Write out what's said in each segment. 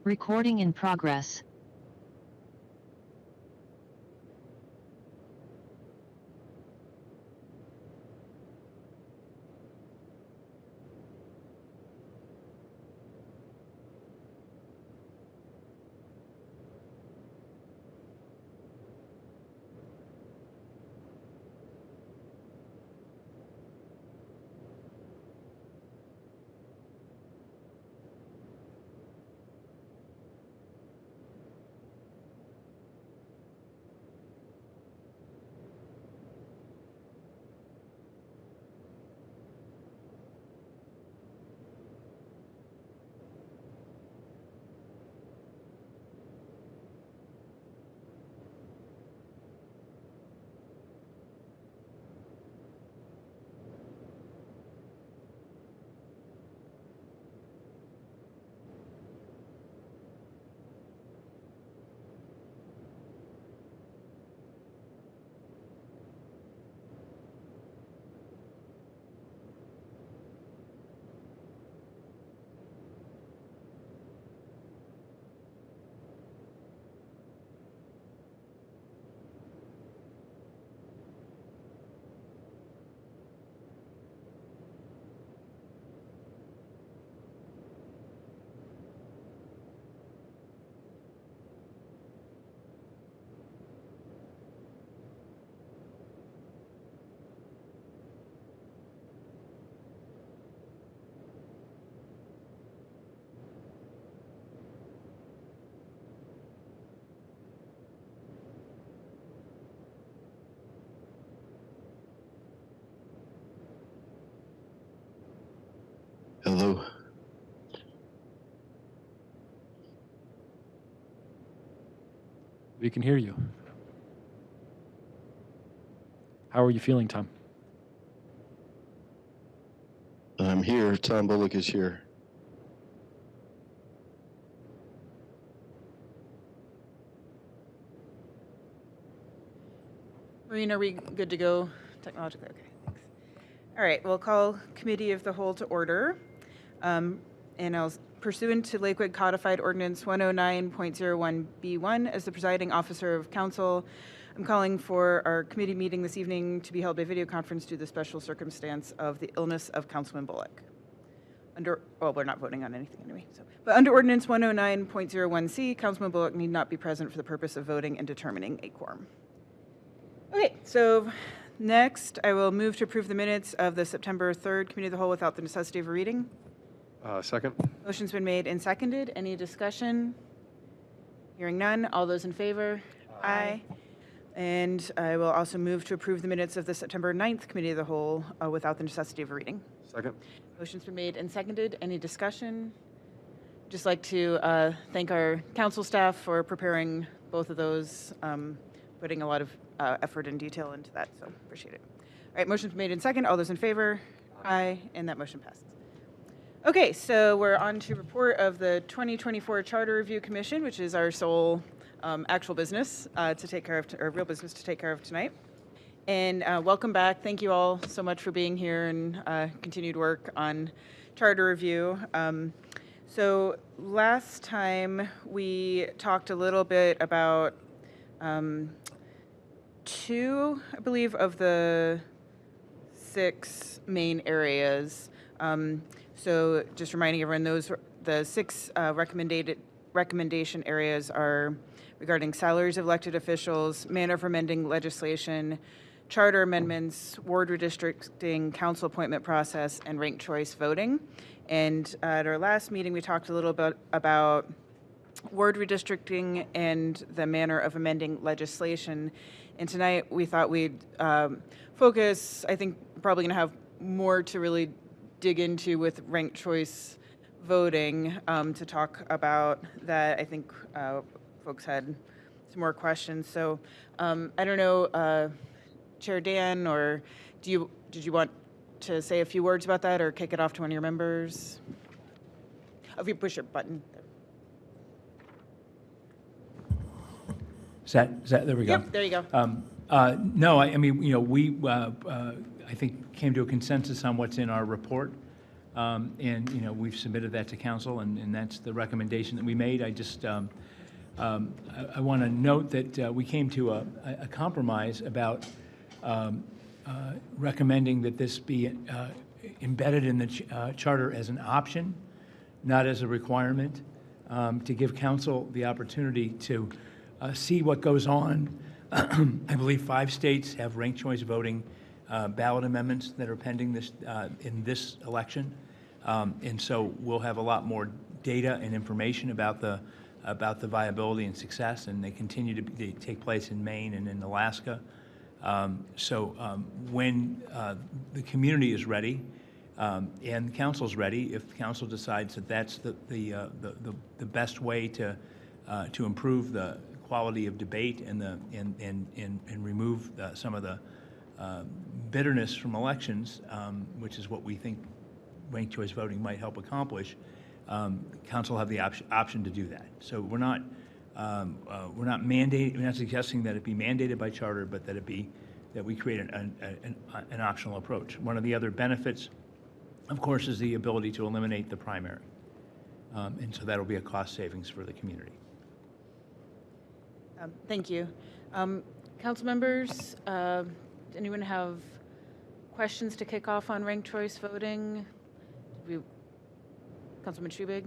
Recording in progress. Hello. We can hear you. How are you feeling, Tom? I'm here. Tom Bullock is here. Maureen, are we good to go technologically? Okay, thanks. All right, we'll call Committee of the Whole to order. And I'll, pursuant to Lakewood Codified Ordinance 109.01B1, as the presiding officer of council, I'm calling for our committee meeting this evening to be held by video conference due to the special circumstance of the illness of Councilman Bullock. Well, we're not voting on anything anyway. But under Ordinance 109.01C, Councilman Bullock need not be present for the purpose of voting and determining a quorum. Okay, so next I will move to approve the minutes of the September 3rd Committee of the Whole without the necessity of a reading. Second. Motion's been made and seconded. Any discussion? Hearing none. All those in favor? Aye. And I will also move to approve the minutes of the September 9th Committee of the Whole without the necessity of a reading. Second. Motion's been made and seconded. Any discussion? Just like to thank our council staff for preparing both of those, putting a lot of effort and detail into that, so appreciate it. All right, motion's been made and second. All those in favor? Aye. And that motion passes. Okay, so we're on to report of the 2024 Charter Review Commission, which is our sole actual business to take care of, or real business to take care of tonight. And welcome back. Thank you all so much for being here and continued work on Charter Review. So last time we talked a little bit about two, I believe, of the 6 main areas. So just reminding everyone, the 6 recommendation areas are regarding salaries of elected officials, manner of amending legislation, charter amendments, ward redistricting, council appointment process, and ranked choice voting. And at our last meeting, we talked a little bit about ward redistricting and the manner of amending legislation. And tonight we thought we'd focus, I think probably gonna have more to really dig into with ranked choice voting to talk about that. I think folks had some more questions. So I don't know, Chair Dan, or did you want to say a few words about that or kick it off to one of your members? If you push your button. Is that, there we go. Yep, there you go. No, I mean, you know, we, I think, came to a consensus on what's in our report. And, you know, we've submitted that to council, and that's the recommendation that we made. I just, I want to note that we came to a compromise about recommending that this be embedded in the charter as an option, not as a requirement, to give council the opportunity to see what goes on. I believe 5 states have ranked choice voting ballot amendments that are pending this in this election, and so we'll have a lot more data and information about the viability and success, and they continue to take place in Maine and in Alaska. When the community is ready and the council's ready, if the council decides that that's the best way to improve the quality of debate and remove some of the bitterness from elections, which is what we think ranked choice voting might help accomplish, council have the option to do that. So we're not mandating, we're not suggesting that it be mandated by charter, but that we create an optional approach. One of the other benefits, of course, is the ability to eliminate the primary, and so that'll be a cost savings for the community. Thank you. Council members, anyone have questions to kick off on ranked choice voting? Councilman Schubig?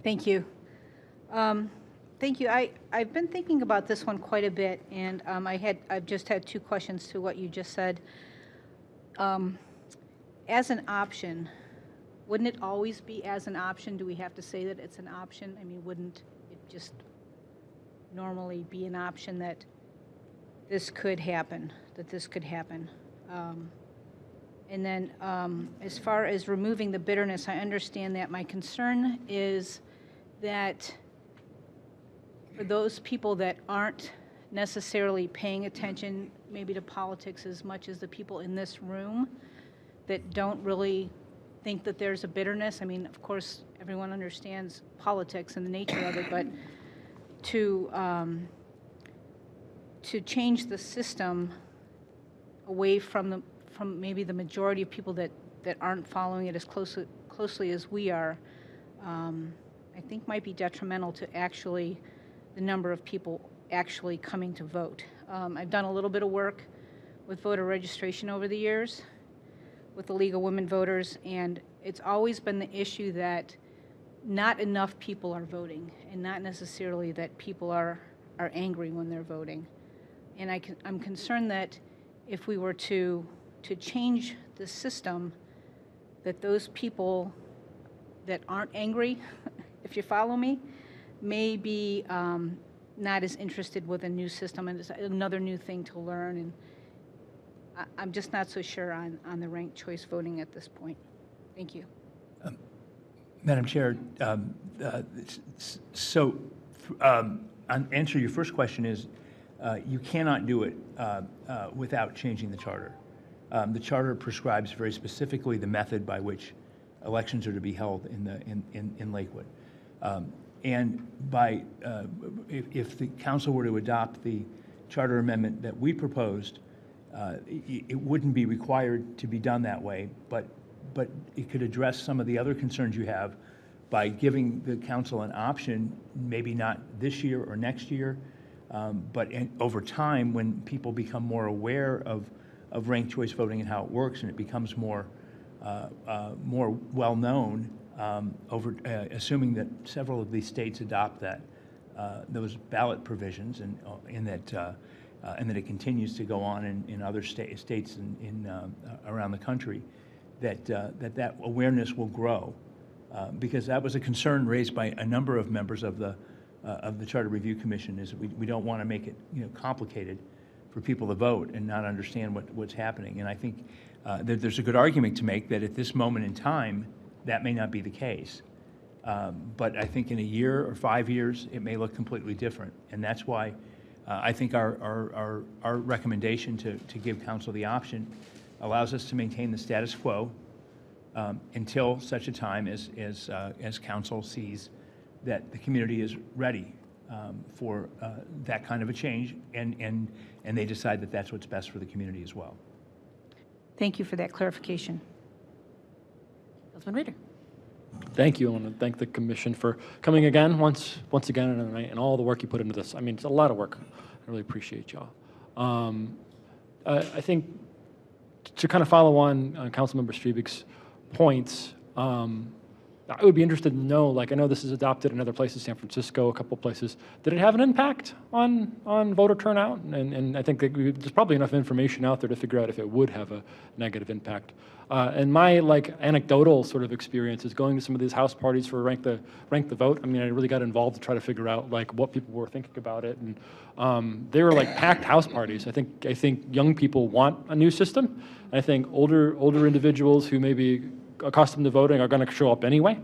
Thank you. Thank you. I've been thinking about this one quite a bit, and I've just had 2 questions to what you just said. As an option, wouldn't it always be as an option? Do we have to say that it's an option? I mean, wouldn't it just normally be an option that this could happen, And then as far as removing the bitterness, I understand that. My concern is that for those people that aren't necessarily paying attention maybe to politics as much as the people in this room that don't really think that there's a bitterness. I mean, of course, everyone understands politics and the nature of it, but to change the system away from maybe the majority of people that aren't following it as closely as we are, I think might be detrimental to actually the number of people actually coming to vote. I've done a little bit of work with voter registration over the years with the League of Women Voters, and it's always been the issue that not enough people are voting, and not necessarily that people are angry when they're voting. And I'm concerned that if we were to change the system, that those people that aren't angry, if you follow me, may be not as interested with a new system, and it's another new thing to learn. And I'm just not so sure on the ranked choice voting at this point. Thank you. Madam Chair, answer your first question is you cannot do it without changing the charter. The charter prescribes very specifically the method by which elections are to be held in Lakewood. And if the council were to adopt the charter amendment that we proposed, it wouldn't be required to be done that way, but it could address some of the other concerns you have by giving the council an option, maybe not this year or next year, but over time, when people become more aware of ranked choice voting and how it works, and it becomes more well known, assuming that several of these states adopt those ballot provisions, and that it continues to go on in other states around the country, that awareness will grow, because that was a concern raised by a number of members of the Charter Review Commission. Is we don't want to make it complicated for people to vote and not understand what's happening. And I think that there's a good argument to make that at this moment in time that may not be the case. But I think in a year or 5 years it may look completely different, and that's why I think our recommendation to give council the option allows us to maintain the status quo until such a time as council sees that the community is ready for that kind of a change, and they decide that that's what's best for the community as well. Thank you for that clarification. Councilman Reader. Thank you. I want to thank the commission for coming again, once again tonight, and all the work you put into this. I mean, it's a lot of work. I really appreciate y'all. I think to kind of follow on Councilmember Streebig's points, I would be interested to know, like, I know this is adopted in other places, San Francisco, a couple places. Did it have an impact on voter turnout? And I think that there's probably enough information out there to figure out if it would have a negative impact. And my, like, anecdotal sort of experience is going to some of these house parties for rank the vote. I mean, I really got involved to try to figure out, like, what people were thinking about it. And they were, like, packed house parties. I think young people want a new system. I think older individuals who may be accustomed to voting are going to show up anyway,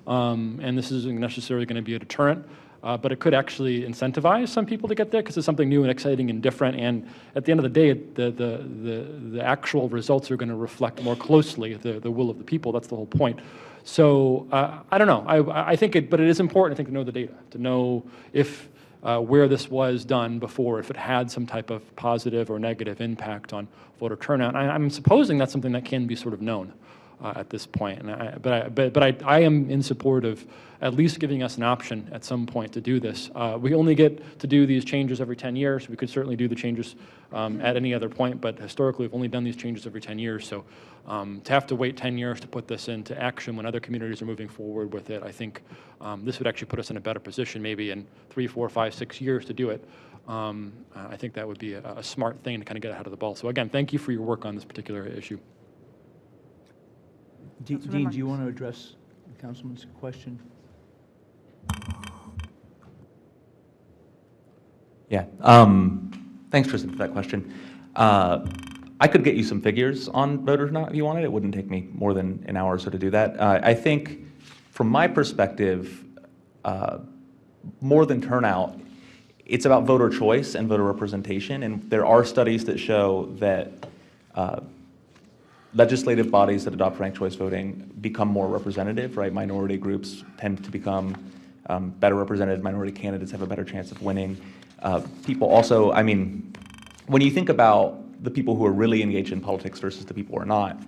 and this isn't necessarily going to be a deterrent, but it could actually incentivize some people to get there because it's something new and exciting and different, and at the end of the day, the actual results are going to reflect more closely the will of the people. That's the whole point. So I don't know. I think but it is important, I think, to know the data, to know if where this was done before, if it had some type of positive or negative impact on voter turnout. I'm supposing that's something that can be sort of known at this point, but I am in support of at least giving us an option at some point to do this. We only get to do these changes every 10 years. We could certainly do the changes at any other point, but historically we've only done these changes every 10 years. So to have to wait 10 years to put this into action when other communities are moving forward with it, I think this would actually put us in a better position maybe in 3, 4, 5, 6 years to do it. I think that would be a smart thing to kind of get ahead of the ball. So again, thank you for your work on this particular issue. Dean, do you want to address the councilman's question? Yeah. Thanks, Tristan, for that question. I could get you some figures on voter turnout if you wanted. It wouldn't take me more than an hour or so to do that. I think, from my perspective, more than turnout, it's about voter choice and voter representation. And there are studies that show that legislative bodies that adopt ranked choice voting become more representative, right? Minority groups tend to become better represented. Minority candidates have a better chance of winning. People also, I mean, when you think about the people who are really engaged in politics versus the people who are not,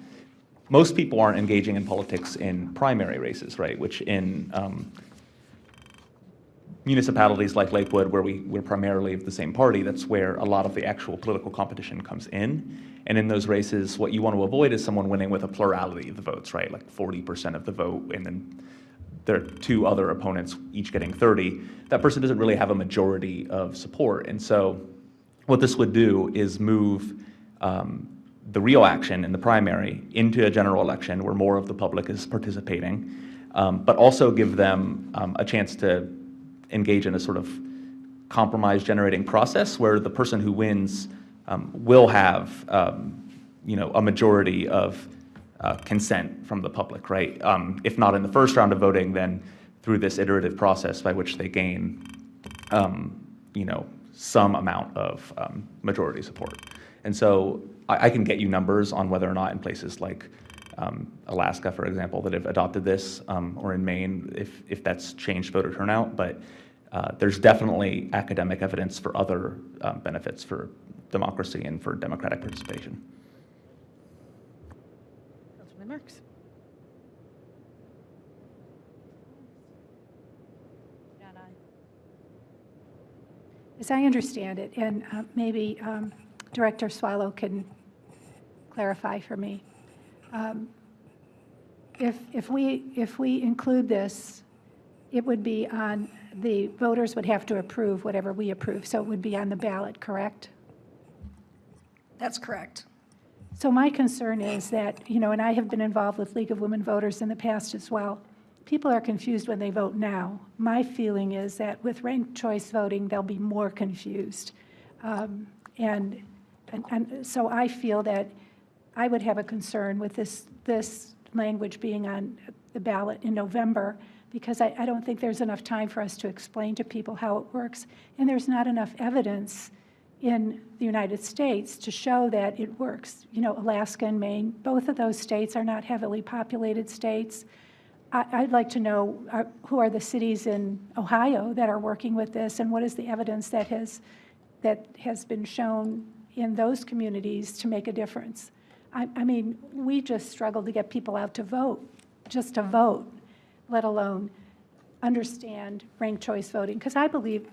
most people aren't engaging in politics in primary races, right? Which in municipalities like Lakewood, where we're primarily of the same party, that's where a lot of the actual political competition comes in. And in those races, what you want to avoid is someone winning with a plurality of the votes, right? Like 40% of the vote, and then there are two other opponents each getting 30. That person doesn't really have a majority of support. And so what this would do is move the real action in the primary into a general election where more of the public is participating, but also give them a chance to engage in a sort of compromise generating process where the person who wins will have a majority of consent from the public, right? If not in the first round of voting, then through this iterative process by which they gain some amount of majority support. And so I can get you numbers on whether or not in places like Alaska, for example, that have adopted this, or in Maine, if that's changed voter turnout. But there's definitely academic evidence for other benefits for democracy and for democratic participation. Councilman Marks. As I understand it, and maybe Director Swallow can clarify for me, if we include this, it would be on the voters would have to approve whatever we approve, so it would be on the ballot, correct? That's correct. So my concern is that, and I have been involved with League of Women Voters in the past as well. People are confused when they vote now. My feeling is that with ranked choice voting, they'll be more confused. And so I feel that I would have a concern with this language being on the ballot in November, because I don't think there's enough time for us to explain to people how it works. And there's not enough evidence in the United States to show that it works. Alaska and Maine, both of those states are not heavily populated states. I'd like to know who are the cities in Ohio that are working with this, and what is the evidence that has been shown in those communities to make a difference. I mean, we just struggle to get people out to vote. just to vote, let alone understand ranked choice voting. Because I believe,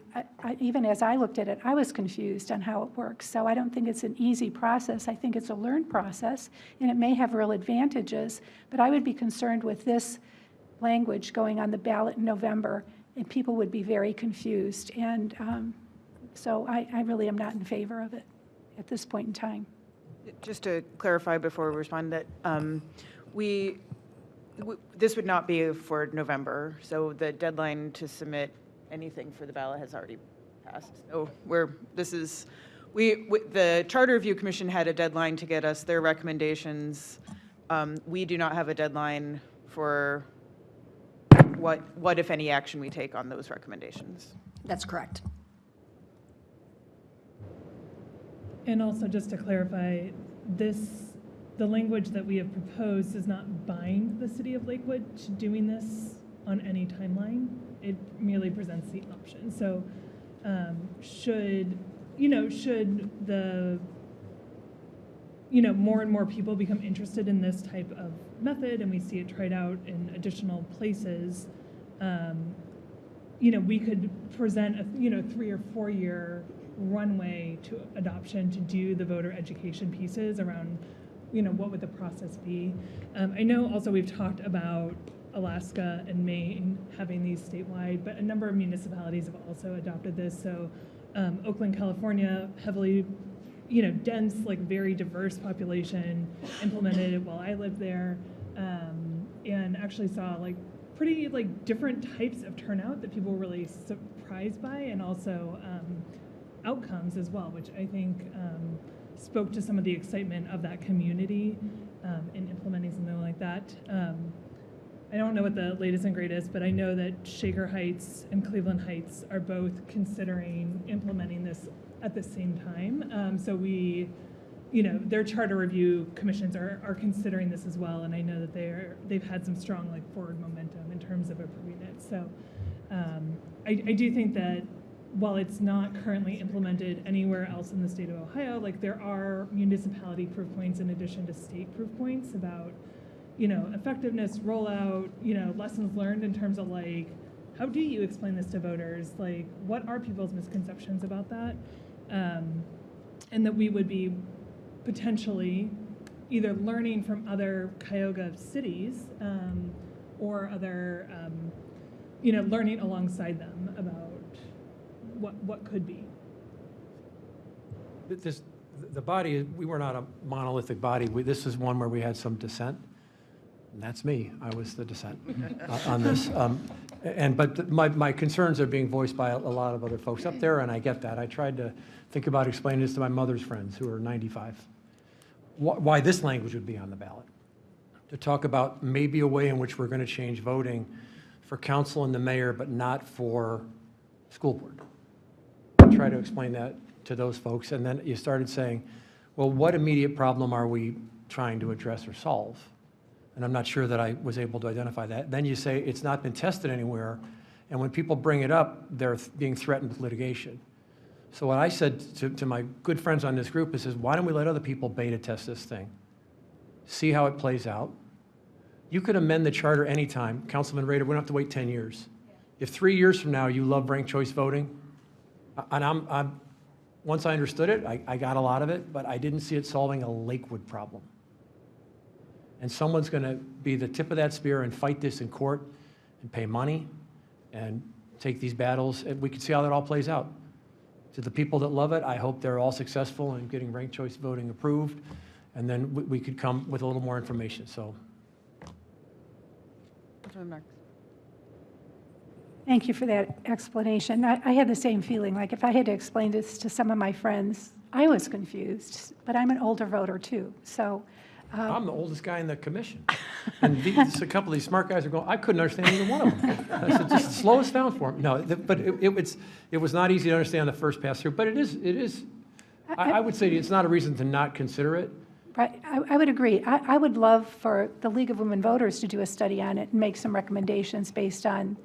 even as I looked at it, I was confused on how it works. So I don't think it's an easy process. I think it's a learned process, and it may have real advantages. But I would be concerned with this language going on the ballot in November, and people would be very confused. And so I really am not in favor of it at this point in time. Just to clarify before we respond, that this would not be for November, so the deadline to submit anything for the ballot has already passed. So the Charter Review Commission had a deadline to get us their recommendations. We do not have a deadline for what if any action we take on those recommendations. That's correct. And also, just to clarify, the language that we have proposed does not bind the city of Lakewood to doing this on any timeline. It merely presents the option. So should the more and more people become interested in this type of method and we see it tried out in additional places, we could present a 3 or 4 year runway to adoption to do the voter education pieces around what would the process be. I know also we've talked about Alaska and Maine having these statewide, but a number of municipalities have also adopted this. So Oakland, California, heavily, dense, very diverse population, implemented it while I lived there, and actually saw pretty different types of turnout that people were really surprised by, and also outcomes as well, which I think spoke to some of the excitement of that community in implementing something like that. I don't know what the latest and greatest, but I know that Shaker Heights and Cleveland Heights are both considering implementing this at the same time. So their charter review commissions are considering this as well, and I know that they've had some strong forward momentum in terms of approving it. So I do think that while it's not currently implemented anywhere else in the state of Ohio, there are municipality proof points in addition to state proof points about, effectiveness, rollout, lessons learned in terms of how do you explain this to voters? What are people's misconceptions about that? And that we would be potentially either learning from other Cuyahoga cities or other, learning alongside them about what could be. The body, we were not a monolithic body. This is one where we had some dissent. And that's me. I was the dissent on this. But my concerns are being voiced by a lot of other folks up there, and I get that. I tried to think about explaining this to my mother's friends who are 95. Why this language would be on the ballot. To talk about maybe a way in which we're going to change voting for council and the mayor, but not for school board. Try to explain that to those folks, and then you started saying, well, what immediate problem are we trying to address or solve? And I'm not sure that I was able to identify that. Then you say it's not been tested anywhere, and when people bring it up, they're being threatened with litigation. So what I said to my good friends on this group is, why don't we let other people beta test this thing? See how it plays out. You could amend the charter anytime. Councilman Rader, we don't have to wait 10 years. If 3 years from now you love ranked choice voting, and once I understood it, I got a lot of it, but I didn't see it solving a Lakewood problem. And someone's going to be the tip of that spear and fight this in court and pay money and take these battles, and we can see how that all plays out. To the people that love it, I hope they're all successful in getting ranked choice voting approved, and then we could come with a little more information. So. Thank you for that explanation. I had the same feeling. If I had to explain this to some of my friends, I was confused, but I'm an older voter too. So I'm the oldest guy in the commission. And a couple of these smart guys are going, I couldn't understand either one of them. I said, just slow us down for them. No, but it was not easy to understand the first pass through, but it is. I would say it's not a reason to not consider it. Right, I would agree. I would love for the League of Women Voters to do a study on it and make some recommendations based on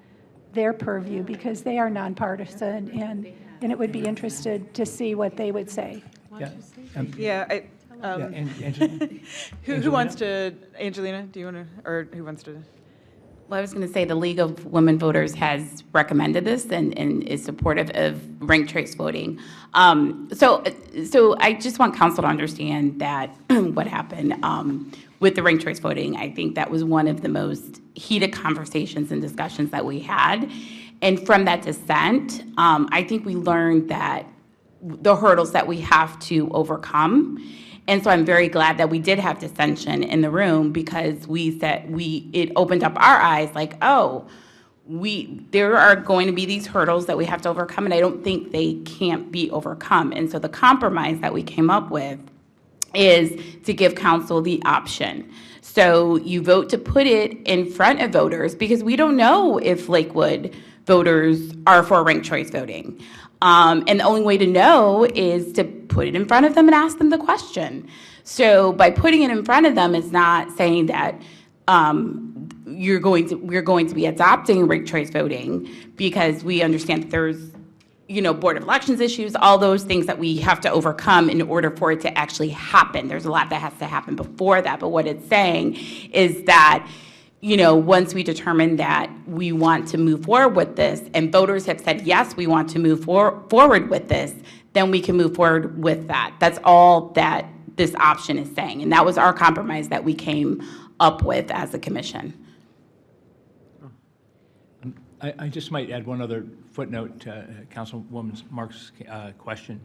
their purview, because they are nonpartisan, and it would be interested to see what they would say. Who wants to, Angelina, do you want to, or who wants to? Well, I was going to say the League of Women Voters has recommended this and is supportive of ranked choice voting. So I just want council to understand that what happened with the ranked choice voting. I think that was one of the most heated conversations and discussions that we had. And from that dissent, I think we learned that the hurdles that we have to overcome. And so I'm very glad that we did have dissension in the room, because it opened up our eyes, like, oh, there are going to be these hurdles that we have to overcome, and I don't think they can't be overcome. And so the compromise that we came up with is to give council the option. So you vote to put it in front of voters, because we don't know if Lakewood voters are for ranked choice voting. And the only way to know is to put it in front of them and ask them the question. So by putting it in front of them, it's not saying that we're going to be adopting ranked choice voting, because we understand that there's Board of Elections issues, all those things that we have to overcome in order for it to actually happen. There's a lot that has to happen before that. But what it's saying is that once we determine that we want to move forward with this, and voters have said, yes, we want to move forward with this, then we can move forward with that. That's all that this option is saying. And that was our compromise that we came up with as a commission. I just might add one other footnote to Councilwoman Marks' question.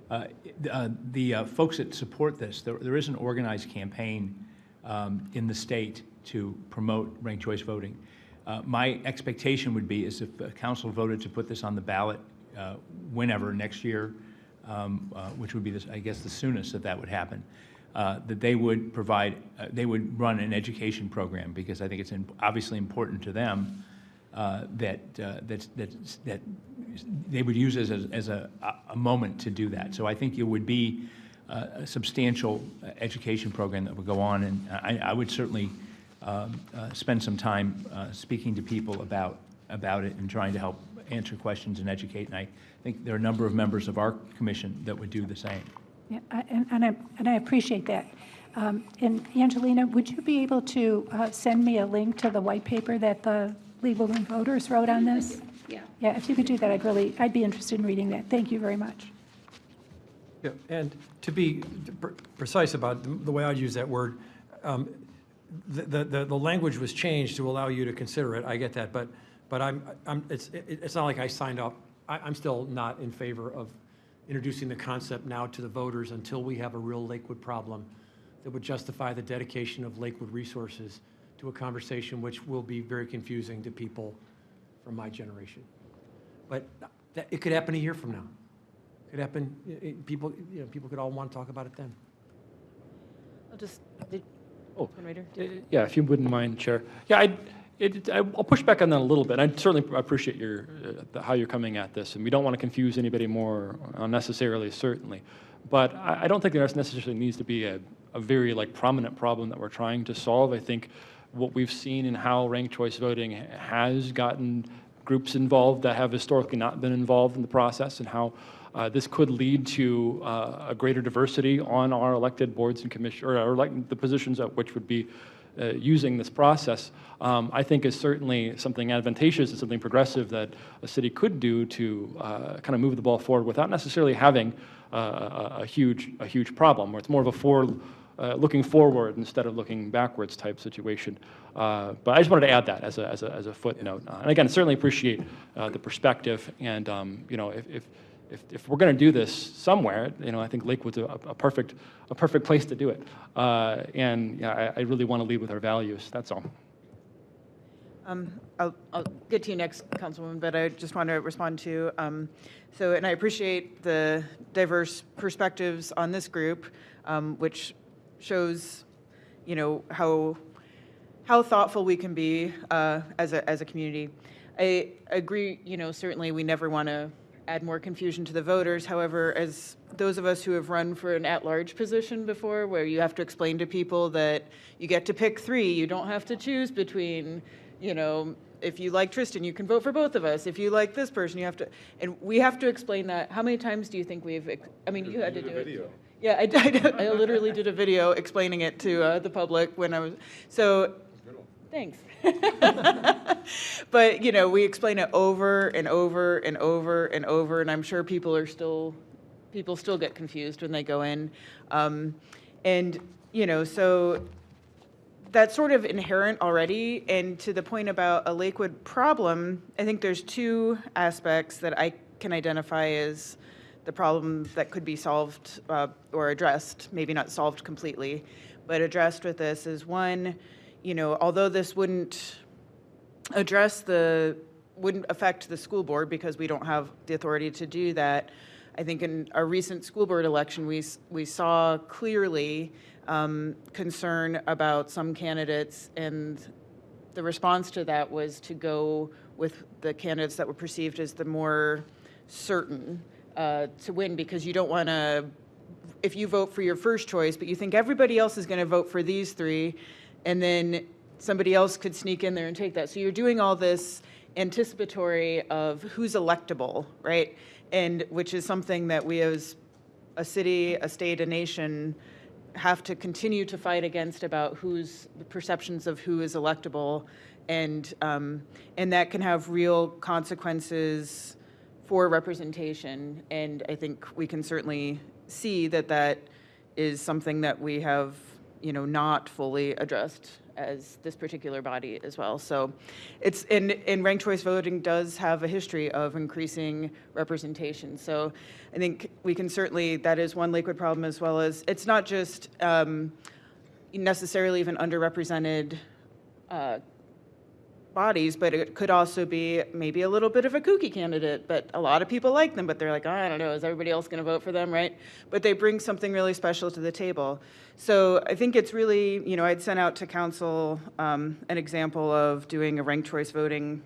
The folks that support this, there is an organized campaign in the state to promote ranked choice voting. My expectation would be is if the council voted to put this on the ballot whenever next year, which would be, I guess, the soonest that would happen, that they would they would run an education program, because I think it's obviously important to them that they would use it as a moment to do that. So I think it would be a substantial education program that would go on, and I would certainly spend some time speaking to people about it and trying to help answer questions and educate. And I think there are a number of members of our commission that would do the same. Yeah, and I appreciate that. And Angelina, would you be able to send me a link to the white paper that the League of Women Voters wrote on this? Yeah. Yeah, if you could do that, I'd be interested in reading that. Thank you very much. Yeah, and to be precise about the way I'd use that word, the language was changed to allow you to consider it. I get that, but it's not like I signed up. I'm still not in favor of introducing the concept now to the voters until we have a real Lakewood problem that would justify the dedication of Lakewood resources to a conversation which will be very confusing to people from my generation. But it could happen a year from now. It could happen. People could all want to talk about it then. I'll just. Yeah, if you wouldn't mind, Chair. Yeah, I'll push back on that a little bit. I certainly appreciate how you're coming at this, and we don't want to confuse anybody more unnecessarily, certainly. But I don't think there necessarily needs to be a very prominent problem that we're trying to solve. I think what we've seen in how ranked choice voting has gotten groups involved that have historically not been involved in the process, and how this could lead to a greater diversity on our elected boards and commission, or the positions at which would be using this process, I think is certainly something advantageous and something progressive that a city could do to kind of move the ball forward without necessarily having a huge problem, where it's more of a looking forward instead of looking backwards type situation. But I just wanted to add that as a footnote. And again, certainly appreciate the perspective. And if we're going to do this somewhere, I think Lakewood's a perfect place to do it. And I really want to lead with our values. That's all. I'll get to you next, Councilwoman, but I just want to respond to, and I appreciate the diverse perspectives on this group, which shows, how thoughtful we can be as a community. I agree, certainly we never want to add more confusion to the voters. However, as those of us who have run for an at-large position before, where you have to explain to people that you get to pick three, you don't have to choose between, if you like Tristan, you can vote for both of us. If you like this person, you have to, and we have to explain that. How many times do you think you had to do it? Yeah, I literally did a video explaining it to the public when I was, Thanks. But, we explain it over and over and over and over, and I'm sure people still get confused when they go in. So that's sort of inherent already. And to the point about a Lakewood problem, I think there's two aspects that I can identify as the problem that could be solved or addressed, maybe not solved completely, but addressed with this is one, although this wouldn't affect the school board because we don't have the authority to do that. I think in our recent school board election, we saw clearly concern about some candidates, and the response to that was to go with the candidates that were perceived as the more certain to win, because you don't want to, if you vote for your first choice, but you think everybody else is going to vote for these three, and then somebody else could sneak in there and take that. So you're doing all this anticipatory of who's electable, right? And which is something that we as a city, a state, a nation have to continue to fight against, about the perceptions of who is electable. And that can have real consequences for representation. And I think we can certainly see that is something that we have, not fully addressed as this particular body as well. So it's, and ranked choice voting does have a history of increasing representation. So I think we can certainly, that is one Lakewood problem, as well as it's not just necessarily even underrepresented bodies, but it could also be maybe a little bit of a kooky candidate, but a lot of people like them, but they're like, oh, I don't know, is everybody else going to vote for them, right? But they bring something really special to the table. So I think it's really, I'd sent out to council an example of doing a ranked choice voting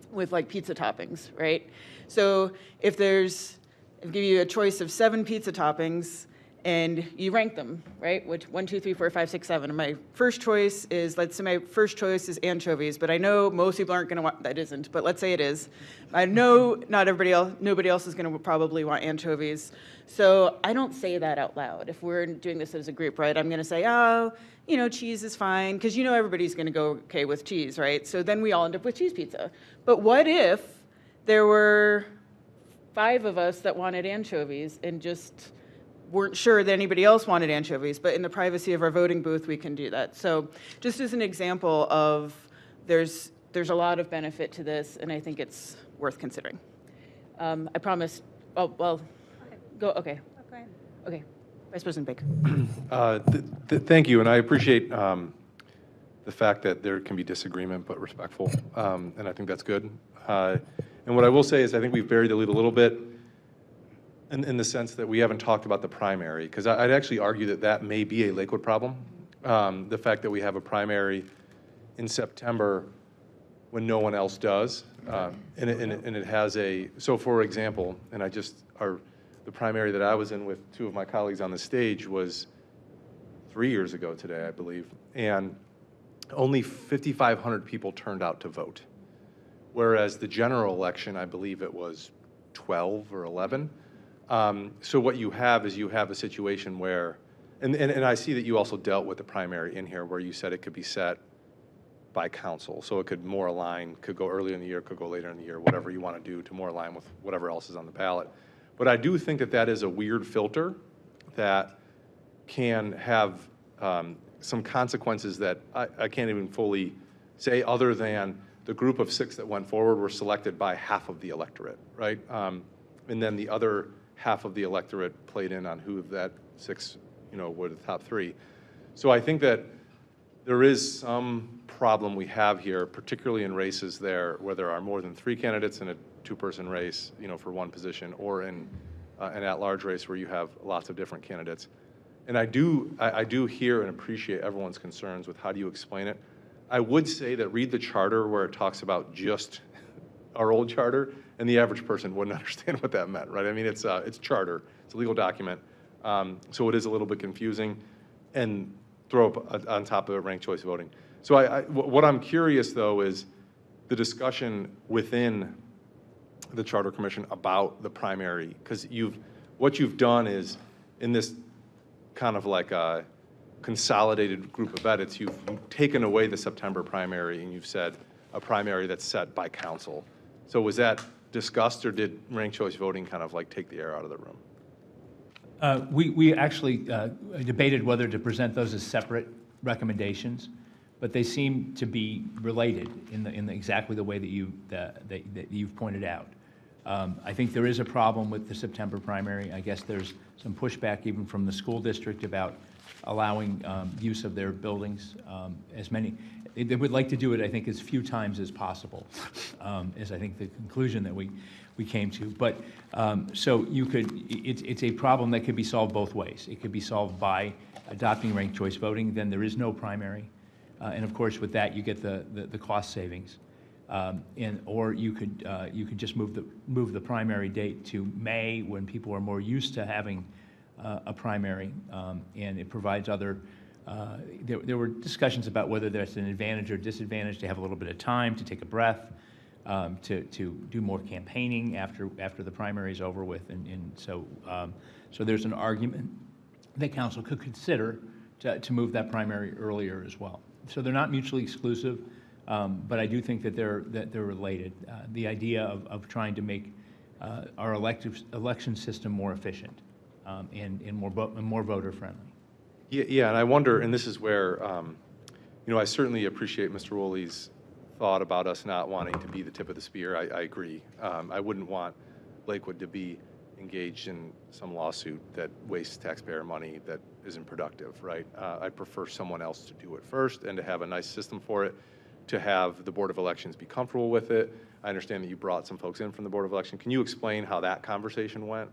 with like pizza toppings, right? So if I'll give you a choice of 7 pizza toppings, and you rank them, right? Which 1, 2, 3, 4, 5, 6, 7. And my first choice is, let's say my first choice is anchovies, but I know most people aren't going to want, that isn't, but let's say it is. I know nobody else is going to probably want anchovies. So I don't say that out loud. If we're doing this as a group, right? I'm going to say, oh, cheese is fine, because everybody's going to go okay with cheese, right? So then we all end up with cheese pizza. But what if there were 5 of us that wanted anchovies and just weren't sure that anybody else wanted anchovies, but in the privacy of our voting booth, we can do that. So just as an example of there's a lot of benefit to this, and I think it's worth considering. I promise, go, okay. Okay, Vice President Baker. Thank you, and I appreciate the fact that there can be disagreement, but respectful, and I think that's good. And what I will say is I think we've buried the lead a little bit, in the sense that we haven't talked about the primary, because I'd actually argue that may be a Lakewood problem. The fact that we have a primary in September when no one else does, and it has so for example, and the primary that I was in with 2 of my colleagues on the stage was 3 years ago today, I believe, and only 5,500 people turned out to vote, whereas the general election, I believe it was 12 or 11. So what you have is a situation where, and I see that you also dealt with the primary in here, where you said it could be set by council. So it could more align, could go earlier in the year, could go later in the year, whatever you want to do to more align with whatever else is on the ballot. But I do think that is a weird filter that can have some consequences that I can't even fully say, other than the group of 6 that went forward were selected by half of the electorate, right? And then the other half of the electorate played in on who of that 6, were the top 3. So I think that there is some problem we have here, particularly in races where there are more than 3 candidates in a 2-person race, for one position, or in an at-large race where you have lots of different candidates. And I do hear and appreciate everyone's concerns with how do you explain it. I would say that read the charter where it talks about just our old charter, and the average person wouldn't understand what that meant, right? I mean, it's charter, it's a legal document, so it is a little bit confusing, and throw up on top of it ranked choice voting. So what I'm curious though is the discussion within the Charter Commission about the primary, because what you've done is, in this kind of like consolidated group of edits, you've taken away the September primary and you've said a primary that's set by council. So was that discussed, or did ranked choice voting kind of like take the air out of the room? We actually debated whether to present those as separate recommendations, but they seem to be related in exactly the way that you've pointed out. I think there is a problem with the September primary. I guess there's some pushback even from the school district about allowing use of their buildings as many. They would like to do it, I think, as few times as possible, is I think the conclusion that we came to. But so you could, it's a problem that could be solved both ways. It could be solved by adopting ranked choice voting, then there is no primary. And of course, with that, you get the cost savings. Or you could just move the primary date to May, when people are more used to having a primary, and it provides other. There were discussions about whether there's an advantage or disadvantage to have a little bit of time to take a breath, to do more campaigning after the primary is over with, and so there's an argument that council could consider to move that primary earlier as well. So they're not mutually exclusive. But I do think that they're related. The idea of trying to make our election system more efficient and more voter friendly. Yeah, and I wonder, and this is where, I certainly appreciate Mr. Woolley's thought about us not wanting to be the tip of the spear. I agree. I wouldn't want Lakewood to be engaged in some lawsuit that wastes taxpayer money that isn't productive, right? I prefer someone else to do it first and to have a nice system for it, to have the Board of Elections be comfortable with it. I understand that you brought some folks in from the Board of Election. Can you explain how that conversation went?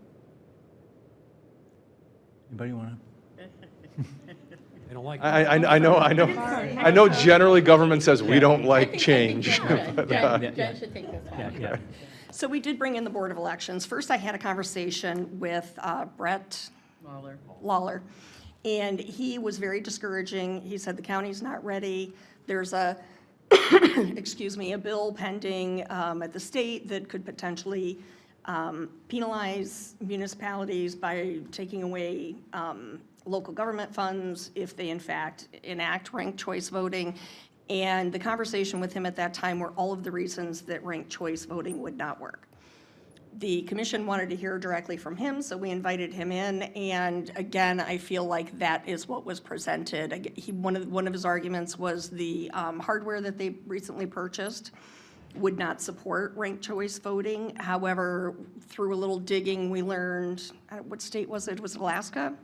Anybody want to? They don't like I know generally government says we don't like change. But, Jen should take this one. Yeah. So we did bring in the Board of Elections. First, I had a conversation with Brett Lawler, and he was very discouraging. He said the county's not ready. There's a, excuse me, a bill pending at the state that could potentially penalize municipalities by taking away local government funds if they in fact enact ranked choice voting. And the conversation with him at that time were all of the reasons that ranked choice voting would not work. The commission wanted to hear directly from him, so we invited him in. And again, I feel like that is what was presented. One of his arguments was the hardware that they recently purchased would not support ranked choice voting. However, through a little digging, we learned, what state was it? Was it Alaska?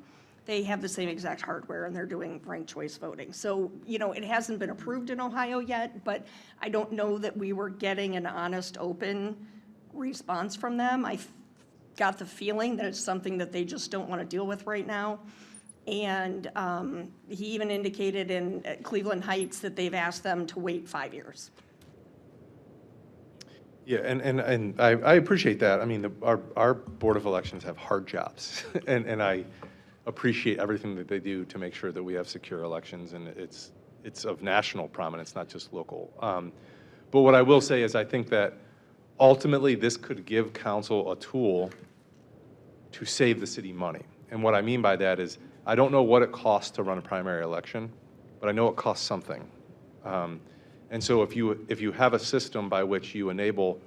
They have the same exact hardware and they're doing ranked choice voting. So, it hasn't been approved in Ohio yet, but I don't know that we were getting an honest, open response from them. I got the feeling that it's something that they just don't want to deal with right now. And he even indicated in Cleveland Heights that they've asked them to wait 5 years. Yeah, and I appreciate that. I mean, our Board of Elections have hard jobs, and I appreciate everything that they do to make sure that we have secure elections, and it's of national prominence, not just local. But what I will say is I think that ultimately this could give council a tool to save the city money. And what I mean by that is I don't know what it costs to run a primary election, but I know it costs something. And so if you have a system by which you enable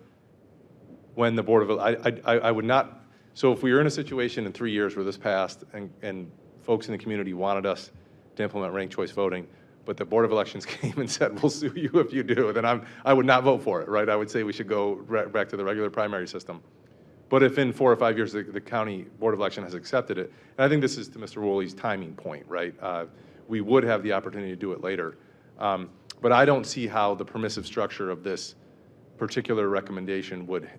when the Board of, I would not, so if we were in a situation in 3 years where this passed and folks in the community wanted us to implement ranked choice voting, but the Board of Elections came and said, we'll sue you if you do, then I would not vote for it, right? I would say we should go back to the regular primary system. But if in 4 or 5 years the county Board of Election has accepted it, and I think this is to Mr. Woolley's timing point, right? We would have the opportunity to do it later. But I don't see how the permissive structure of this particular recommendation would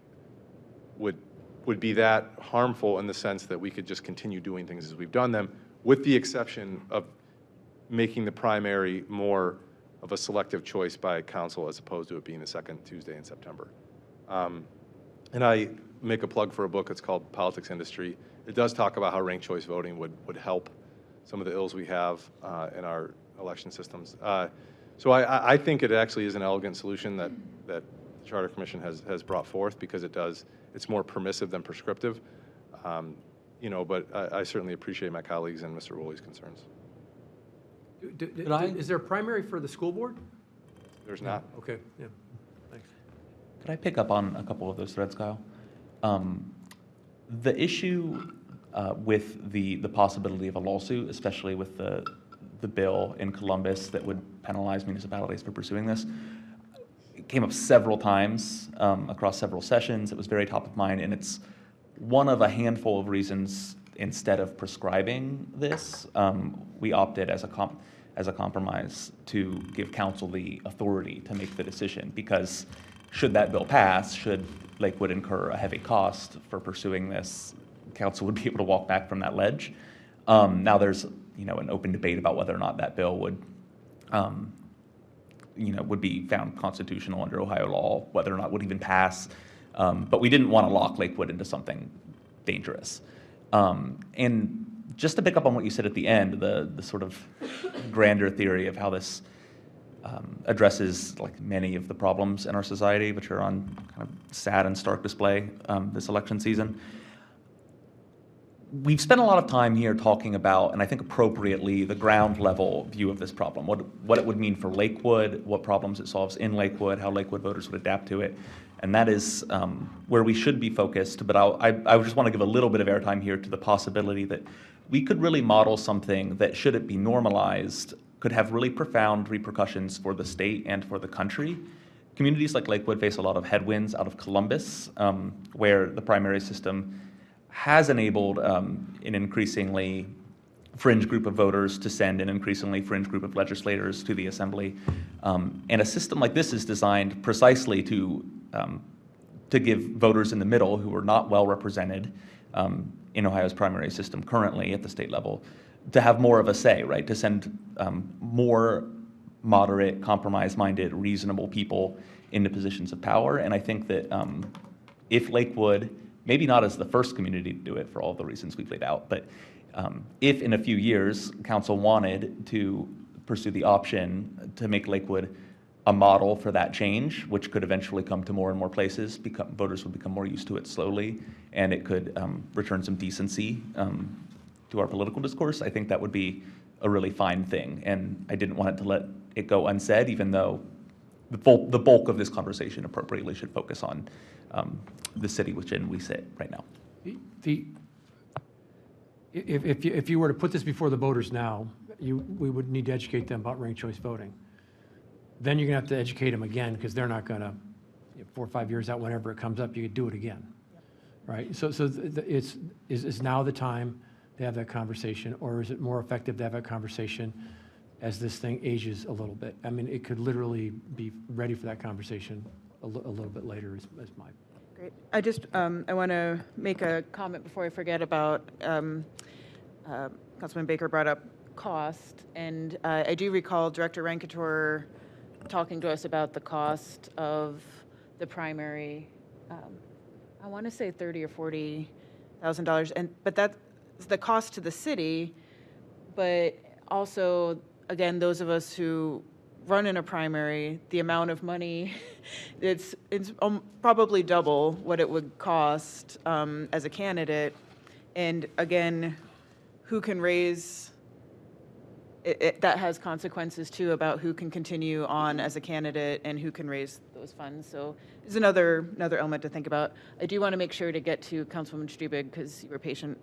be that harmful in the sense that we could just continue doing things as we've done them, with the exception of making the primary more of a selective choice by council as opposed to it being the second Tuesday in September. And I make a plug for a book. It's called Politics Industry. It does talk about how ranked choice voting would help some of the ills we have in our election systems. So I think it actually is an elegant solution that the Charter Commission has brought forth, because it's more permissive than prescriptive. But I certainly appreciate my colleagues and Mr. Woolley's concerns. Is there a primary for the school board? There's not. Okay, yeah, thanks. Could I pick up on a couple of those threads, Kyle? The issue with the possibility of a lawsuit, especially with the bill in Columbus that would penalize municipalities for pursuing this, it came up several times across several sessions. It was very top of mind, and it's one of a handful of reasons instead of prescribing this, we opted as a compromise to give council the authority to make the decision, because should that bill pass, should Lakewood incur a heavy cost for pursuing this, council would be able to walk back from that ledge. Now there's an open debate about whether or not that bill would would be found constitutional under Ohio law, whether or not it would even pass. But we didn't want to lock Lakewood into something dangerous. And just to pick up on what you said at the end, the sort of grander theory of how this addresses like many of the problems in our society, which are on kind of sad and stark display this election season. We've spent a lot of time here talking about, and I think appropriately, the ground level view of this problem, what it would mean for Lakewood, what problems it solves in Lakewood, how Lakewood voters would adapt to it. And that is where we should be focused. But I just want to give a little bit of airtime here to the possibility that we could really model something that, should it be normalized, could have really profound repercussions for the state and for the country. Communities like Lakewood face a lot of headwinds out of Columbus, where the primary system has enabled an increasingly fringe group of voters to send an increasingly fringe group of legislators to the assembly. And a system like this is designed precisely to give voters in the middle, who are not well represented in Ohio's primary system currently at the state level, to have more of a say, right? To send more moderate, compromise-minded, reasonable people into positions of power. And I think that if Lakewood, maybe not as the first community to do it for all the reasons we've laid out, but if in a few years council wanted to pursue the option to make Lakewood a model for that change, which could eventually come to more and more places, voters would become more used to it slowly, and it could return some decency to our political discourse, I think that would be a really fine thing. And I didn't want it to let it go unsaid, even though the bulk of this conversation appropriately should focus on the city within we sit right now. If you were to put this before the voters now, we would need to educate them about ranked choice voting. Then you're going to have to educate them again, because they're not going to, 4 or 5 years out, whenever it comes up, you could do it again, right? So is now the time to have that conversation, or is it more effective to have that conversation as this thing ages a little bit? I mean, it could literally be ready for that conversation a little bit later, is my. Great. I just, I want to make a comment before I forget about, Councilman Baker brought up cost, and I do recall Director Rankator talking to us about the cost of the primary. I want to say $30,000 or $40,000, but that's the cost to the city. But also, again, those of us who run in a primary, the amount of money, it's probably double what it would cost as a candidate. And again, who can raise, that has consequences too about who can continue on as a candidate and who can raise those funds. So there's another element to think about. I do want to make sure to get to Councilwoman Strebig, because you were patient.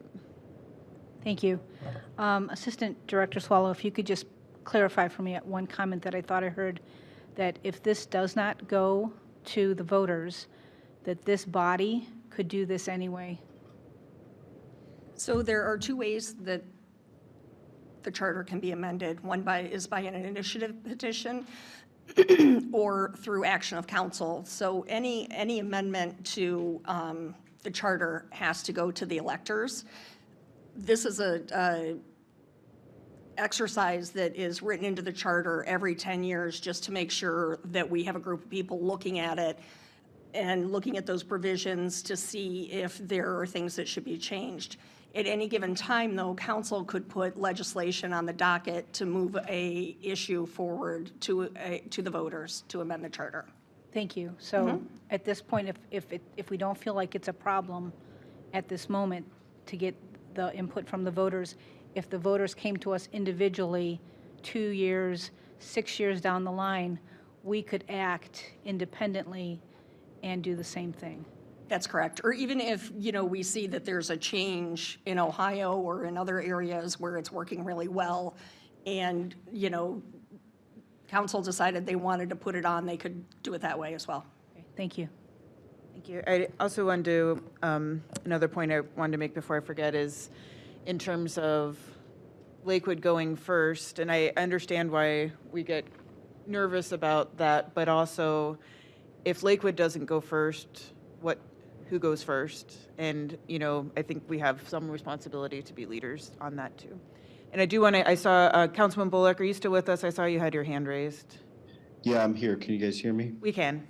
Thank you. Assistant Director Swallow, if you could just clarify for me at one comment that I thought I heard, that if this does not go to the voters, that this body could do this anyway. So there are two ways that the charter can be amended. One is by an initiative petition or through action of council. So any amendment to the charter has to go to the electors. This is a exercise that is written into the charter every 10 years just to make sure that we have a group of people looking at it and looking at those provisions to see if there are things that should be changed. At any given time, though, council could put legislation on the docket to move a issue forward to the voters to amend the charter. Thank you. So at this point, if we don't feel like it's a problem at this moment to get the input from the voters, if the voters came to us individually 2 years, 6 years down the line, we could act independently and do the same thing. That's correct. Or even if, we see that there's a change in Ohio or in other areas where it's working really well, and, council decided they wanted to put it on, they could do it that way as well. Okay, thank you. Thank you. I also wanted to, another point I wanted to make before I forget is in terms of Lakewood going first, and I understand why we get nervous about that, but also if Lakewood doesn't go first, who goes first? And, I think we have some responsibility to be leaders on that too. And I do want to, I saw Councilman Bullock, are you still with us? I saw you had your hand raised. Yeah, I'm here. Can you guys hear me? We can.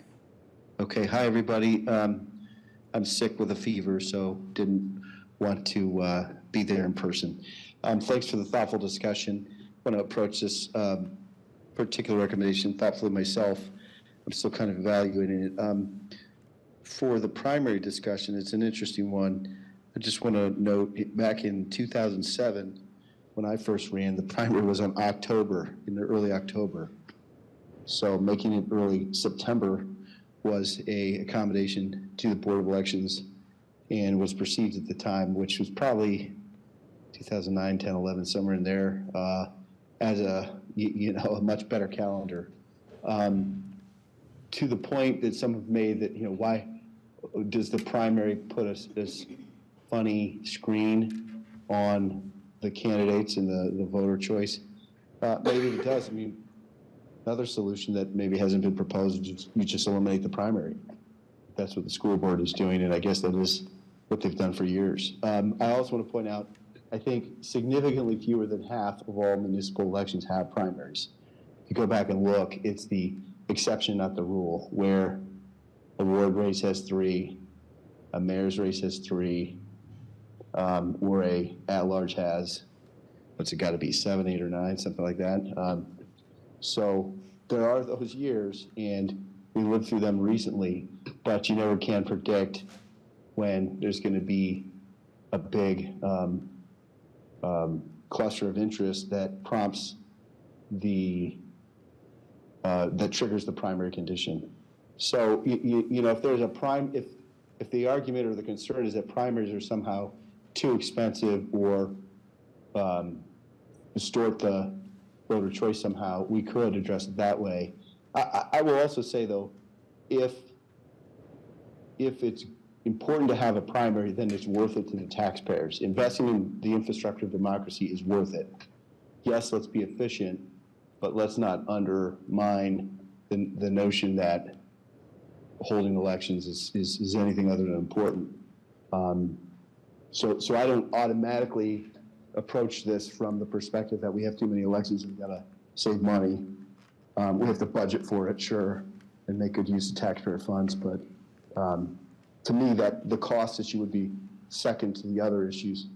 Okay. Hi, everybody. I'm sick with a fever, so didn't want to be there in person. Thanks for the thoughtful discussion. I want to approach this particular recommendation thoughtfully myself. I'm still kind of evaluating it. For the primary discussion, it's an interesting one. I just want to note, back in 2007, when I first ran, the primary was in the early October. So making it early September was a accommodation to the Board of Elections and was perceived at the time, which was probably 2009, 10, 11, somewhere in there, as a much better calendar. To the point that some have made that, why does the primary put this funny screen on the candidates and the voter choice? Maybe it does. I mean, another solution that maybe hasn't been proposed is you just eliminate the primary. That's what the school board is doing, and I guess that is what they've done for years. I also want to point out, I think significantly fewer than half of all municipal elections have primaries. If you go back and look, it's the exception, not the rule, where a ward race has 3, a mayor's race has 3, or a at-large has, what's it got to be, 7, 8, or 9, something like that. So there are those years, and we lived through them recently, but you never can predict when there's going to be a big cluster of interest that prompts that triggers the primary condition. So, if there's if the argument or the concern is that primaries are somehow too expensive or distort the voter choice somehow, we could address it that way. I will also say, though, if it's important to have a primary, then it's worth it to the taxpayers. Investing in the infrastructure of democracy is worth it. Yes, let's be efficient, but let's not undermine the notion that holding elections is anything other than important. So I don't automatically approach this from the perspective that we have too many elections and we've got to save money. We have to budget for it, sure, and make good use of taxpayer funds, but to me, that the cost issue would be second to the other issues.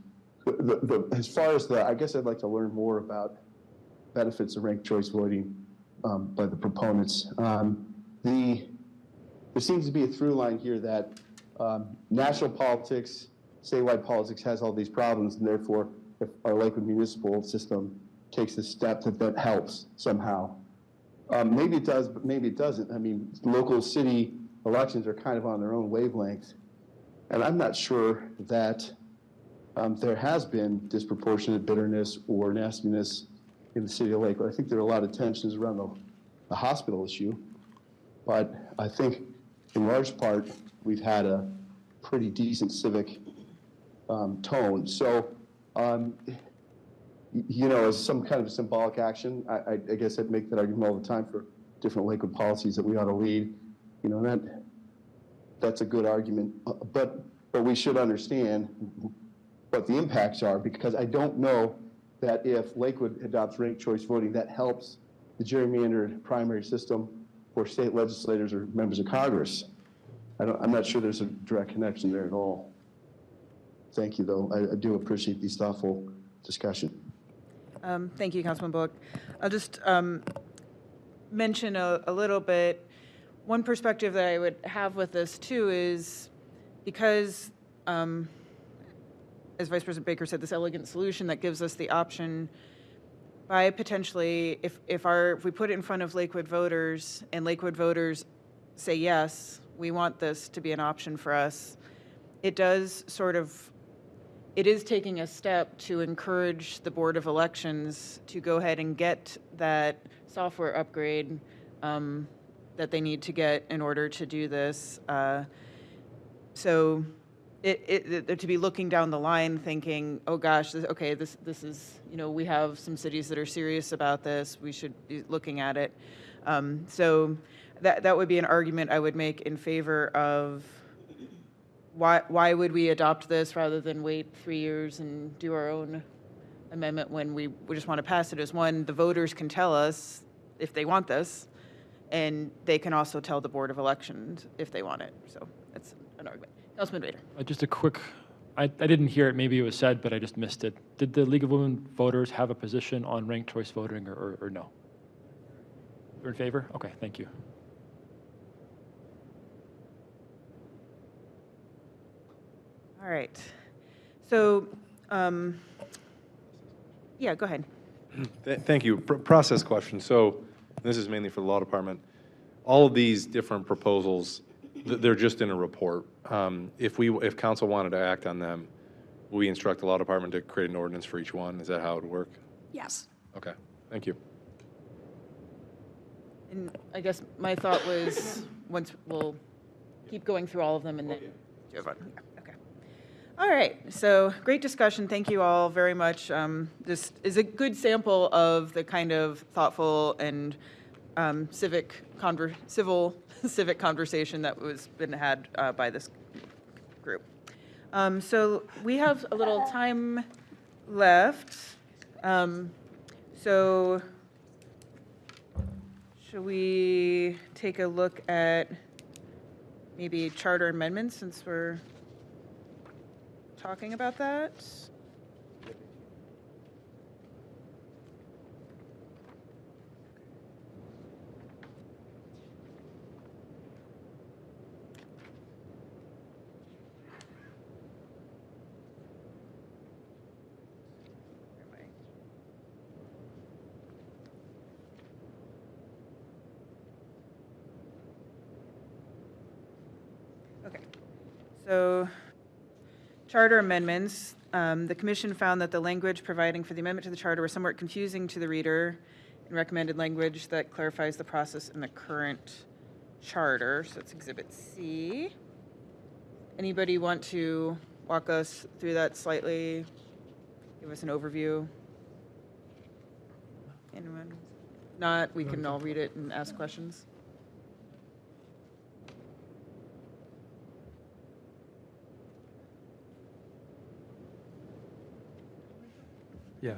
As far as I guess I'd like to learn more about benefits of ranked choice voting by the proponents. There seems to be a through line here that national politics, statewide politics has all these problems, and therefore, if our Lakewood municipal system takes a step that helps somehow. Maybe it does, but maybe it doesn't. I mean, local city elections are kind of on their own wavelength, and I'm not sure that there has been disproportionate bitterness or nastiness in the city of Lakewood. I think there are a lot of tensions around the hospital issue, but I think in large part we've had a pretty decent civic tone. So, as some kind of a symbolic action, I guess I'd make that argument all the time for different Lakewood policies that we ought to lead. And that's a good argument, but we should understand what the impacts are, because I don't know that if Lakewood adopts ranked choice voting, that helps the gerrymandered primary system for state legislators or members of Congress. I'm not sure there's a direct connection there at all. Thank you, though. I do appreciate these thoughtful discussion. Thank you, Councilman Bullock. I'll just mention a little bit. One perspective that I would have with this, too, is because, as Vice President Baker said, this elegant solution that gives us the option by potentially, if we put it in front of Lakewood voters and Lakewood voters say, yes, we want this to be an option for us, it is taking a step to encourage the Board of Elections to go ahead and get that software upgrade that they need to get in order to do this. So to be looking down the line thinking, oh gosh, this is, we have some cities that are serious about this, we should be looking at it. So that would be an argument I would make in favor of why would we adopt this rather than wait 3 years and do our own amendment when we just want to pass it as one. The voters can tell us if they want this, and they can also tell the Board of Elections if they want it. So that's an argument. Councilman Rader. Just a quick, I didn't hear it, maybe it was said, but I just missed it. Did the League of Women Voters have a position on ranked choice voting or no? You're in favor? Okay, thank you. All right. So, yeah, go ahead. Thank you. Process question. So this is mainly for the law department. All of these different proposals, they're just in a report. If council wanted to act on them, will we instruct the law department to create an ordinance for each one? Is that how it would work? Yes. Okay, thank you. And I guess my thought was once we'll keep going through all of them and then do a vote. Okay. All right. So great discussion. Thank you all very much. This is a good sample of the kind of thoughtful and civic conversation that was been had by this group. So we have a little time left. So should we take a look at maybe charter amendments since we're talking about that? Okay, so charter amendments. The commission found that the language providing for the amendment to the charter was somewhat confusing to the reader and recommended language that clarifies the process in the current charter. So it's Exhibit C. Anybody want to walk us through that slightly? Give us an overview? Anyone? Not, we can all read it and ask questions. Yeah.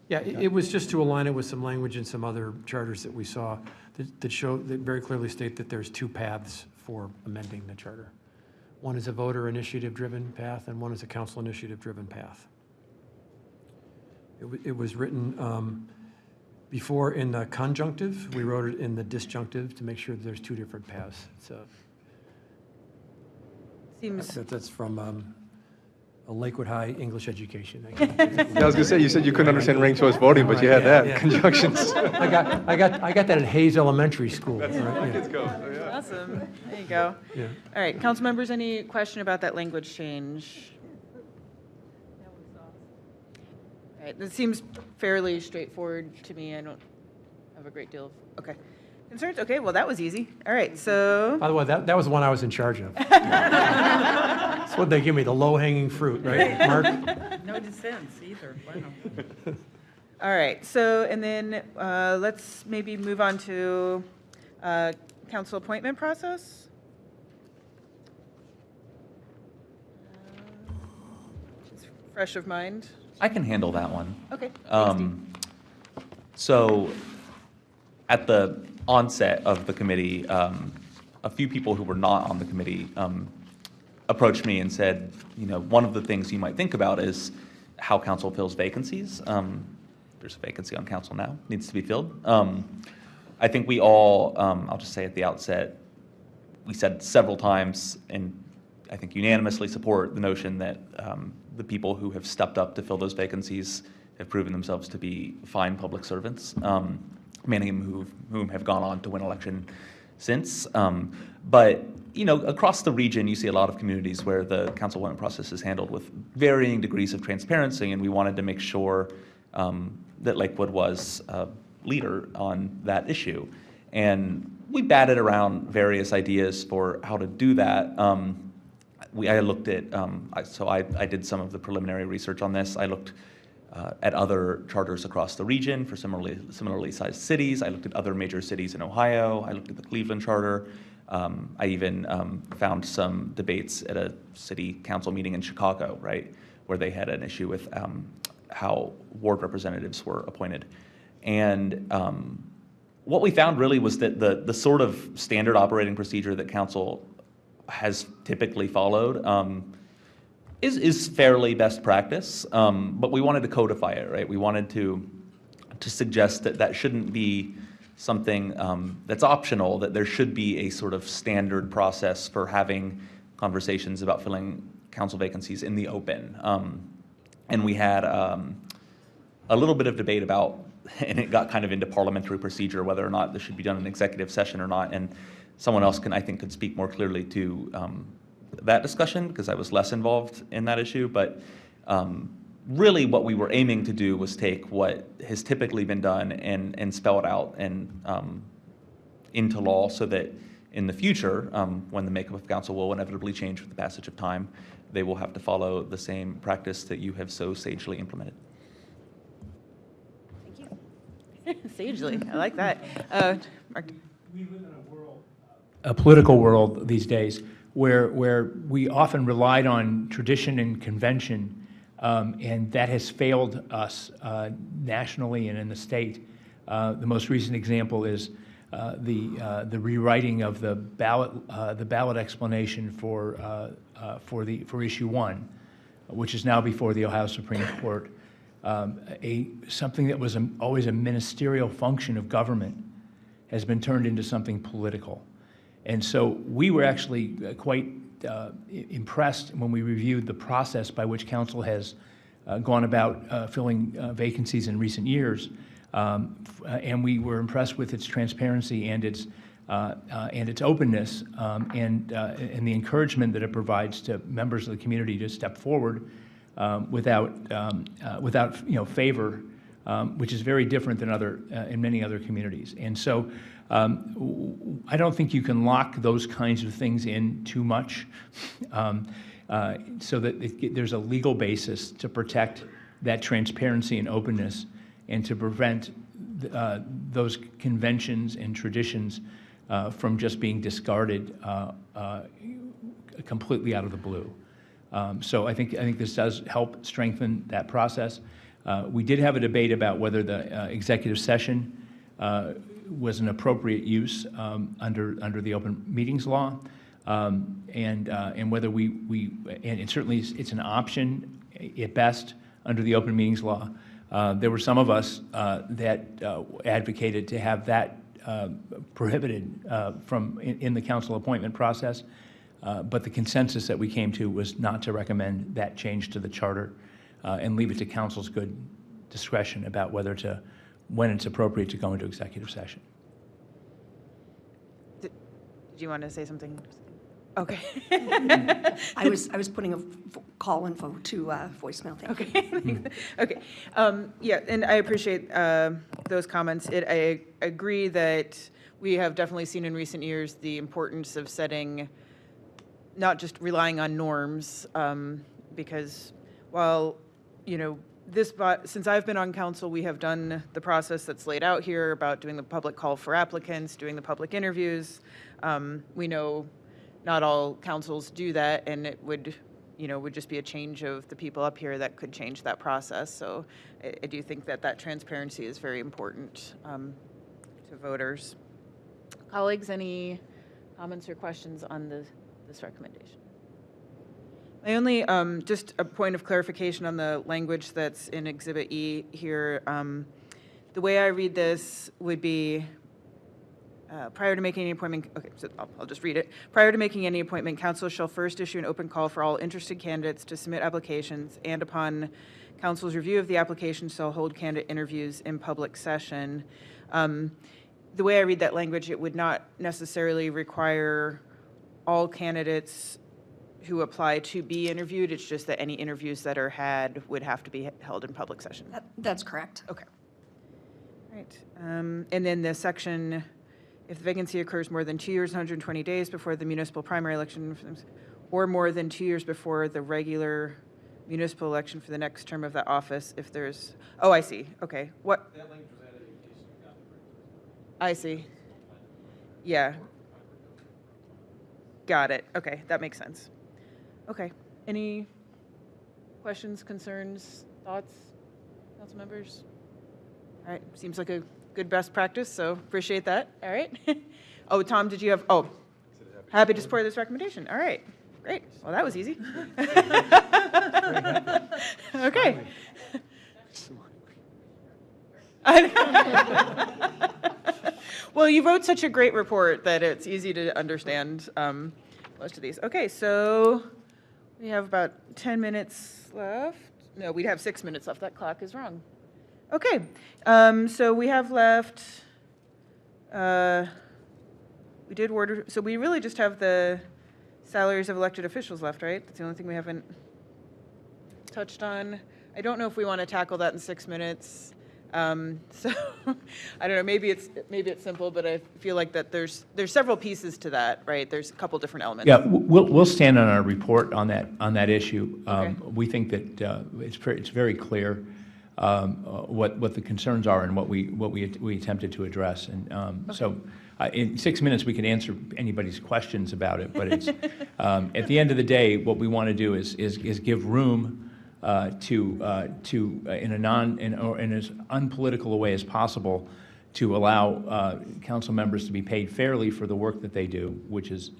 Yeah, it was just to align it with some language in some other charters that we saw that very clearly state that there's two paths for amending the charter. One is a voter initiative-driven path, and one is a council initiative-driven path. It was written before in the conjunctive. We wrote it in the disjunctive to make sure that there's two different paths. Seems That's from a Lakewood High English education. Yeah, I was gonna say, you said you couldn't understand ranked choice voting, but you had that, conjunctions. I got that at Hayes Elementary School. That's right, how my yeah. kids go. Yeah. awesome. There you go. Yeah. All right, council members, any question about that language change? All right, this seems fairly straightforward to me. I don't have a great deal of, okay. Concerns? Okay, well, that was easy. All right, so. By the way, that was the one I was in charge of. That's what they give me, the low-hanging fruit, right, Mark? No dissents either. Wow. All right, so, and then let's maybe move on to council appointment process. It's fresh of mind. I can handle that one. Okay. So at the onset of the committee, a few people who were not on the committee approached me and said, one of the things you might think about is how council fills vacancies. There's a vacancy on council now, needs to be filled. I think we all, I'll just say at the outset, we said several times, and I think unanimously support the notion that the people who have stepped up to fill those vacancies have proven themselves to be fine public servants, many of whom have gone on to win election since. But across the region, you see a lot of communities where the council appointment process is handled with varying degrees of transparency, and we wanted to make sure that Lakewood was a leader on that issue. And we batted around various ideas for how to do that. I looked at, I did some of the preliminary research on this. I looked at other charters across the region for similarly sized cities. I looked at other major cities in Ohio. I looked at the Cleveland charter. I even found some debates at a city council meeting in Chicago, right, where they had an issue with how ward representatives were appointed. And what we found really was that the sort of standard operating procedure that council has typically followed is fairly best practice, but we wanted to codify it, right? We wanted to suggest that shouldn't be something that's optional, that there should be a sort of standard process for having conversations about filling council vacancies in the open. And we had a little bit of debate about, and it got kind of into parliamentary procedure, whether or not this should be done in executive session or not. And someone else I think could speak more clearly to that discussion, because I was less involved in that issue. But really what we were aiming to do was take what has typically been done and spell it out and into law, so that in the future, when the makeup of council will inevitably change with the passage of time, they will have to follow the same practice that you have so sagely implemented. Sagely, I like that. Mark. We live in a political world these days where we often relied on tradition and convention, and that has failed us nationally and in the state. The most recent example is the rewriting of the ballot explanation for issue 1, which is now before the Ohio Supreme Court. Something that was always a ministerial function of government has been turned into something political. And so we were actually quite impressed when we reviewed the process by which council has gone about filling vacancies in recent years. And we were impressed with its transparency and its openness, and the encouragement that it provides to members of the community to step forward without favor, which is very different than in many other communities. And so I don't think you can lock those kinds of things in too much, so that there's a legal basis to protect that transparency and openness, and to prevent those conventions and traditions from just being discarded completely out of the blue. So I think this does help strengthen that process. We did have a debate about whether the executive session was an appropriate use under the open meetings law, and whether and certainly it's an option at best under the open meetings law. There were some of us that advocated to have that prohibited in the council appointment process. But the consensus that we came to was not to recommend that change to the charter, and leave it to council's good discretion about when it's appropriate to go into executive session. Did you want to say something? Okay. I was putting a call info to voicemail. Thank you. Okay. Yeah, and I appreciate those comments. I agree that we have definitely seen in recent years the importance of setting, not just relying on norms, because while, since I've been on council, we have done the process that's laid out here about doing the public call for applicants, doing the public interviews. We know not all councils do that, and it would just be a change of the people up here that could change that process. So I do think that transparency is very important to voters. Colleagues, any comments or questions on this recommendation? My only, just a point of clarification on the language that's in Exhibit E here. The way I read this would be Prior to making any appointment, okay, so I'll just read it. Prior to making any appointment, council shall first issue an open call for all interested candidates to submit applications, and upon council's review of the application, shall hold candidate interviews in public session. The way I read that language, it would not necessarily require all candidates who apply to be interviewed. It's just that any interviews that are had would have to be held in public session. That's correct. Okay. All right. And then the section, if the vacancy occurs more than 2 years, 120 days before the municipal primary election, or more than 2 years before the regular municipal election for the next term of that office, if there's, oh, I see, okay. What? I see. Yeah. Got it, okay, that makes sense. Okay, any questions, concerns, thoughts, council members? All right, seems like a good best practice, so appreciate that. All right. Oh, Tom, did you have, oh, happy to support this recommendation. All right, great. Well, that was easy. Okay. Well, you wrote such a great report that it's easy to understand most of these. Okay, so we have about 10 minutes left. No, we'd have 6 minutes left. That clock is wrong. Okay, so we have left, we did order, so we really just have the salaries of elected officials left, right? That's the only thing we haven't touched on. I don't know if we want to tackle that in 6 minutes. So I don't know, maybe it's simple, but I feel like that there's several pieces to that, right? There's a couple different elements. Yeah, we'll stand on our report on that issue. Okay. We think that it's very clear what the concerns are and what we attempted to address. And so in 6 minutes, we can answer anybody's questions about it, but it's, at the end of the day, what we want to do is give room in as unpolitical a way as possible to allow council members to be paid fairly for the work that they do, which is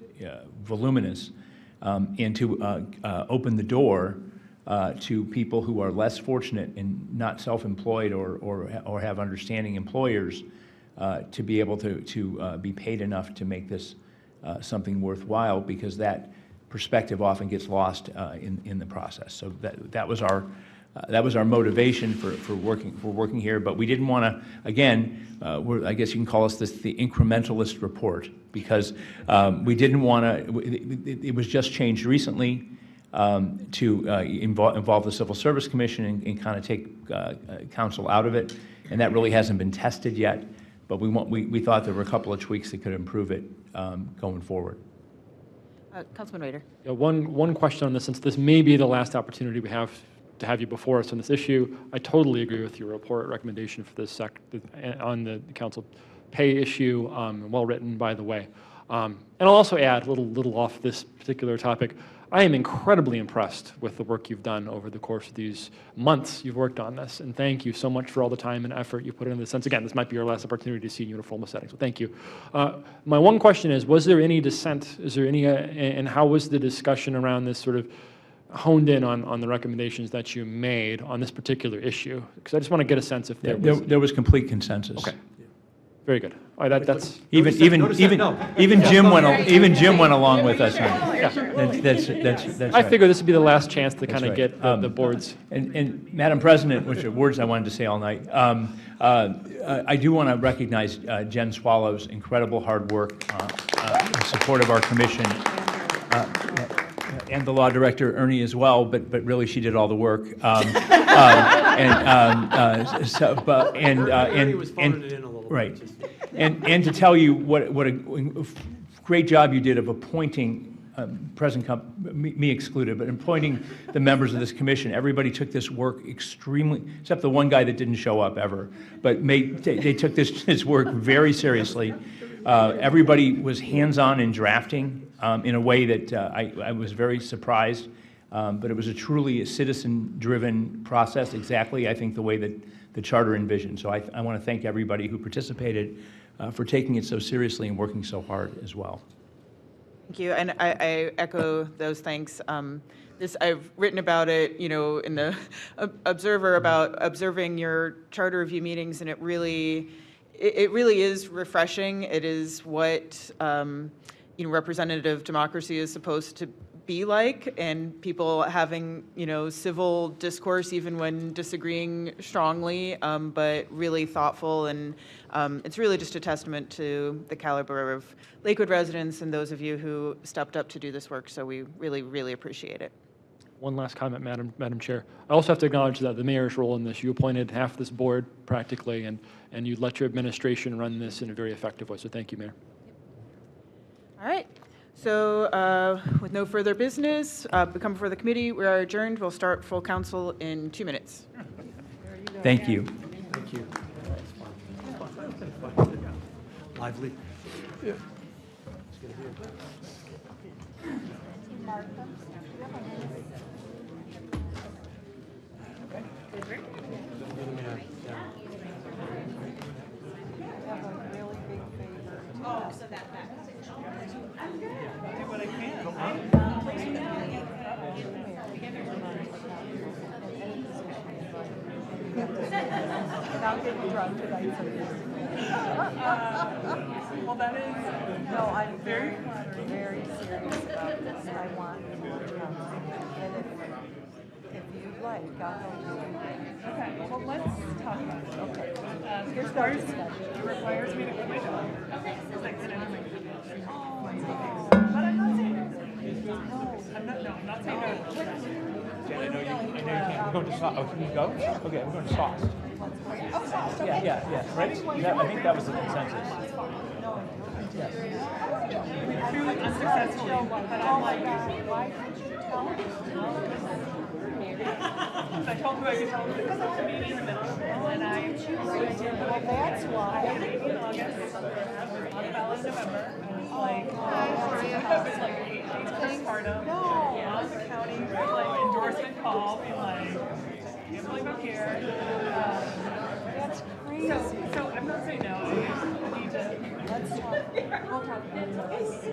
voluminous, and to open the door to people who are less fortunate and not self-employed or have understanding employers to be able to be paid enough to make this something worthwhile, because that perspective often gets lost in the process. So that was our motivation for working here. But we didn't want to, again, I guess you can call us the incrementalist report, because we didn't want to. It was just changed recently to involve the Civil Service Commission and kind of take council out of it, and that really hasn't been tested yet. But we thought there were a couple of tweaks that could improve it going forward. Councilman Rader. Yeah, one question on this, since this may be the last opportunity we have to have you before us on this issue. I totally agree with your report recommendation for this on the council pay issue, well written, by the way. And I'll also add a little off this particular topic. I am incredibly impressed with the work you've done over the course of these months you've worked on this, and thank you so much for all the time and effort you put into this. Since, again, this might be your last opportunity to see in uniform setting, so thank you. My one question is, was there any dissent? Is there any, and how was the discussion around this sort of honed in on the recommendations that you made on this particular issue? Because I just want to get a sense if there was complete consensus. Okay. Very good. All right, that's even Jim went along with us. That's I figure this would be the last chance to kind of get the boards. And Madam President, which are words I wanted to say all night, I do want to recognize Jen Swallow's incredible hard work in support of our commission, and the law director Ernie as well. But really, she did all the work. Right, and to tell you what a great job you did of appointing, me excluded, but appointing the members of this commission. Everybody took this work extremely, except the one guy that didn't show up ever, but they took this work very seriously. Everybody was hands-on in drafting in a way that I was very surprised, but it was a truly citizen-driven process, exactly, I think, the way that the charter envisioned. So I want to thank everybody who participated for taking it so seriously and working so hard as well. Thank you, and I echo those thanks. I've written about it, in the Observer about observing your charter review meetings, and it really it really is refreshing. It is what representative democracy is supposed to be like, and people having civil discourse even when disagreeing strongly, but really thoughtful, and it's really just a testament to the caliber of Lakewood residents and those of you who stepped up to do this work. So we really, really appreciate it. One last comment, Madam Chair. I also have to acknowledge that the mayor's role in this, you appointed half this board practically, and you let your administration run this in a very effective way. So thank you, Mayor. All right. So with no further business, we come before the committee. We are adjourned. We'll start full council in 2 minutes. Thank you. Thank you. Lively. Yeah. Not getting drunk tonight. Well, that is, no, I'm very, very serious about this. I want more council. And if you'd like, I'll help you. Okay, well, let's talk about it. Okay. It requires me to quit my job. Okay. But I'm not saying no. I'm not saying no. Jen, I know you can't. We're going to sauce. Oh, can you go? Okay, we're going to sauce. Oh, sauce, okay. Yeah, right? I think that was the consensus. Yes. Truly unsuccessfully, but I'm like, why didn't you tell me? I told him I could tell him because it's a meeting in the middle, and I choose. Well, that's why. I had 8 in August, on the ballot in November, and it's like, it was like 8 days postpartum. No. On the county, like, endorsement call, being like, can't believe I'm here. That's crazy. So I'm not saying no. I need to. Let's talk. We'll talk about it. I've been against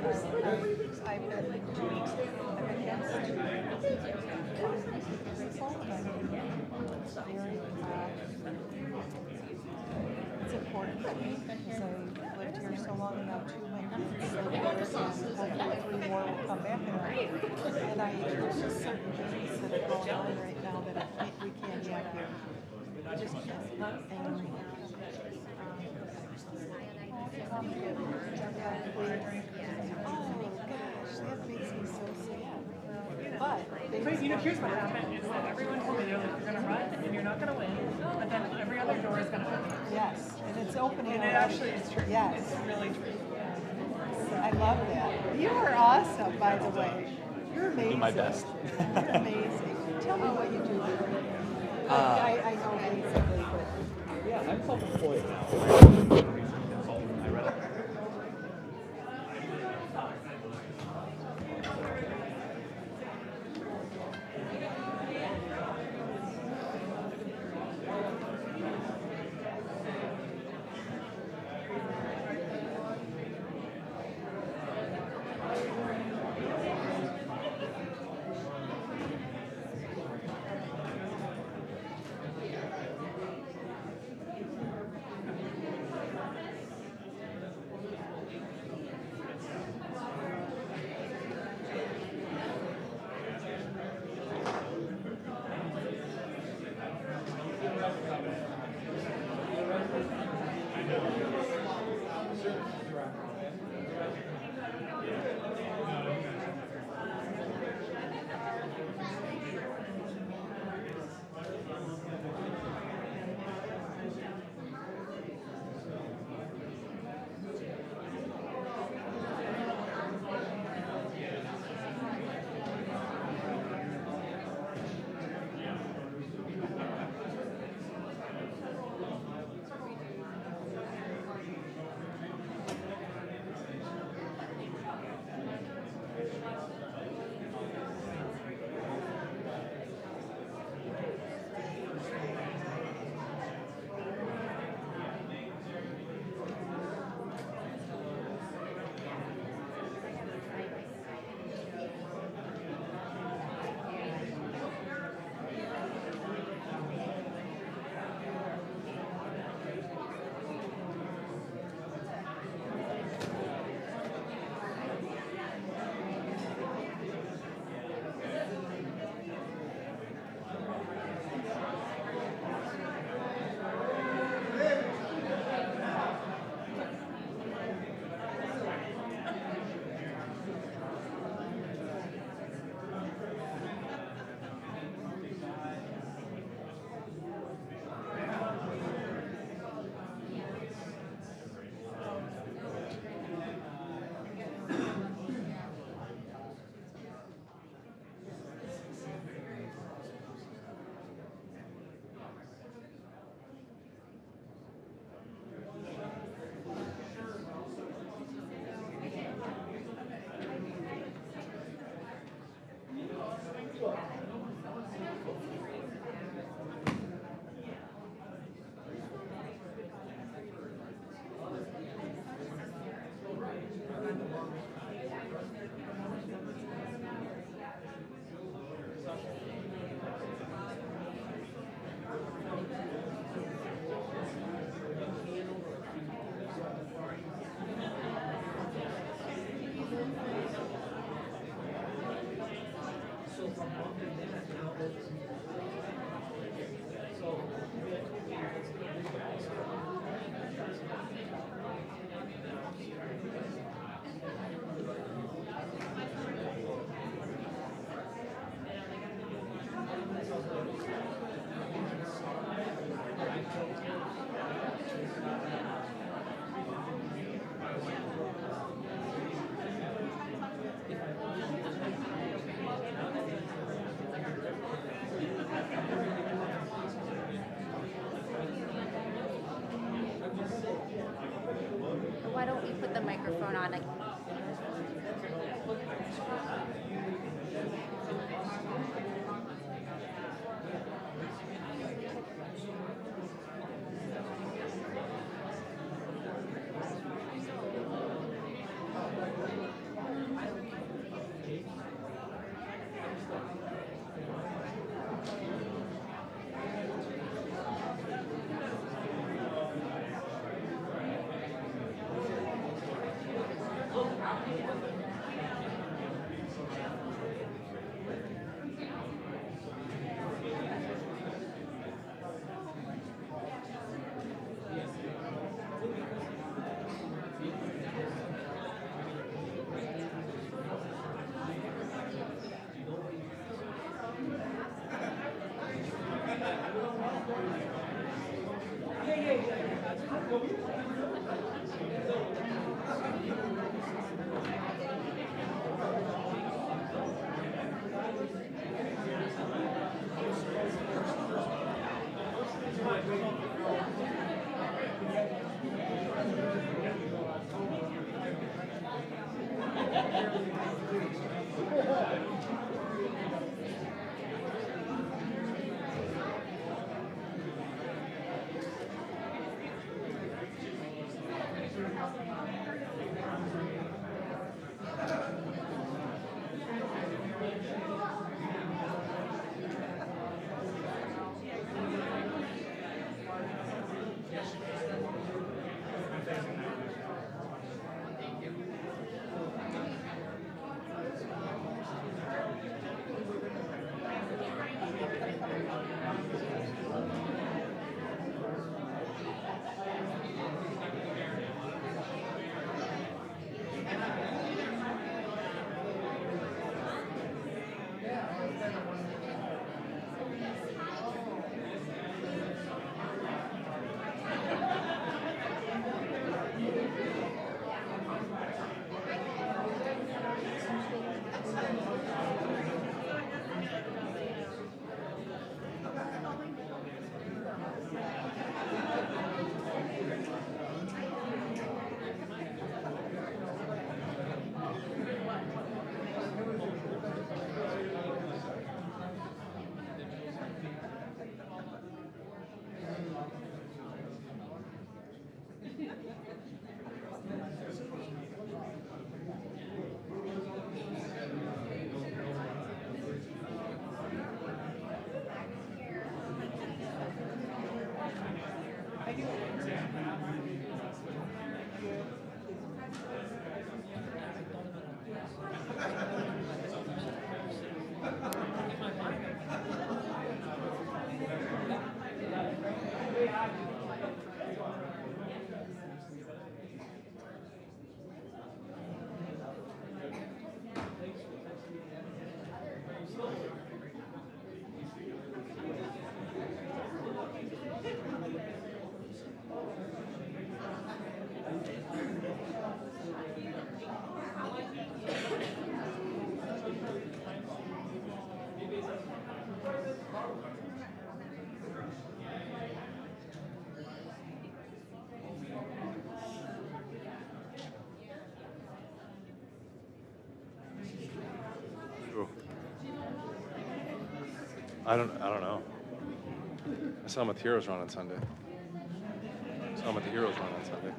it's important to me because I've lived here so long and now 2 of my kids live here, and hopefully 3 more will come back. And there's just certain things that are going on right now that we can't have here. I just can't. That makes me so sad. But here's what happened is that everyone told me they're like, you're gonna run and you're not gonna win, but then every other door is gonna open. Yes, and it's opening. And it actually is true. Yes, it's really true. I love that. You are awesome, by the way. You're amazing. Do my best. You're amazing. Tell me what you do. I know basically, but Yeah, I'm self-employed now. I read it. why don't we put the microphone on? I don't know. I saw him at the Heroes Run on Sunday. Saw him at the Heroes Run on Sunday.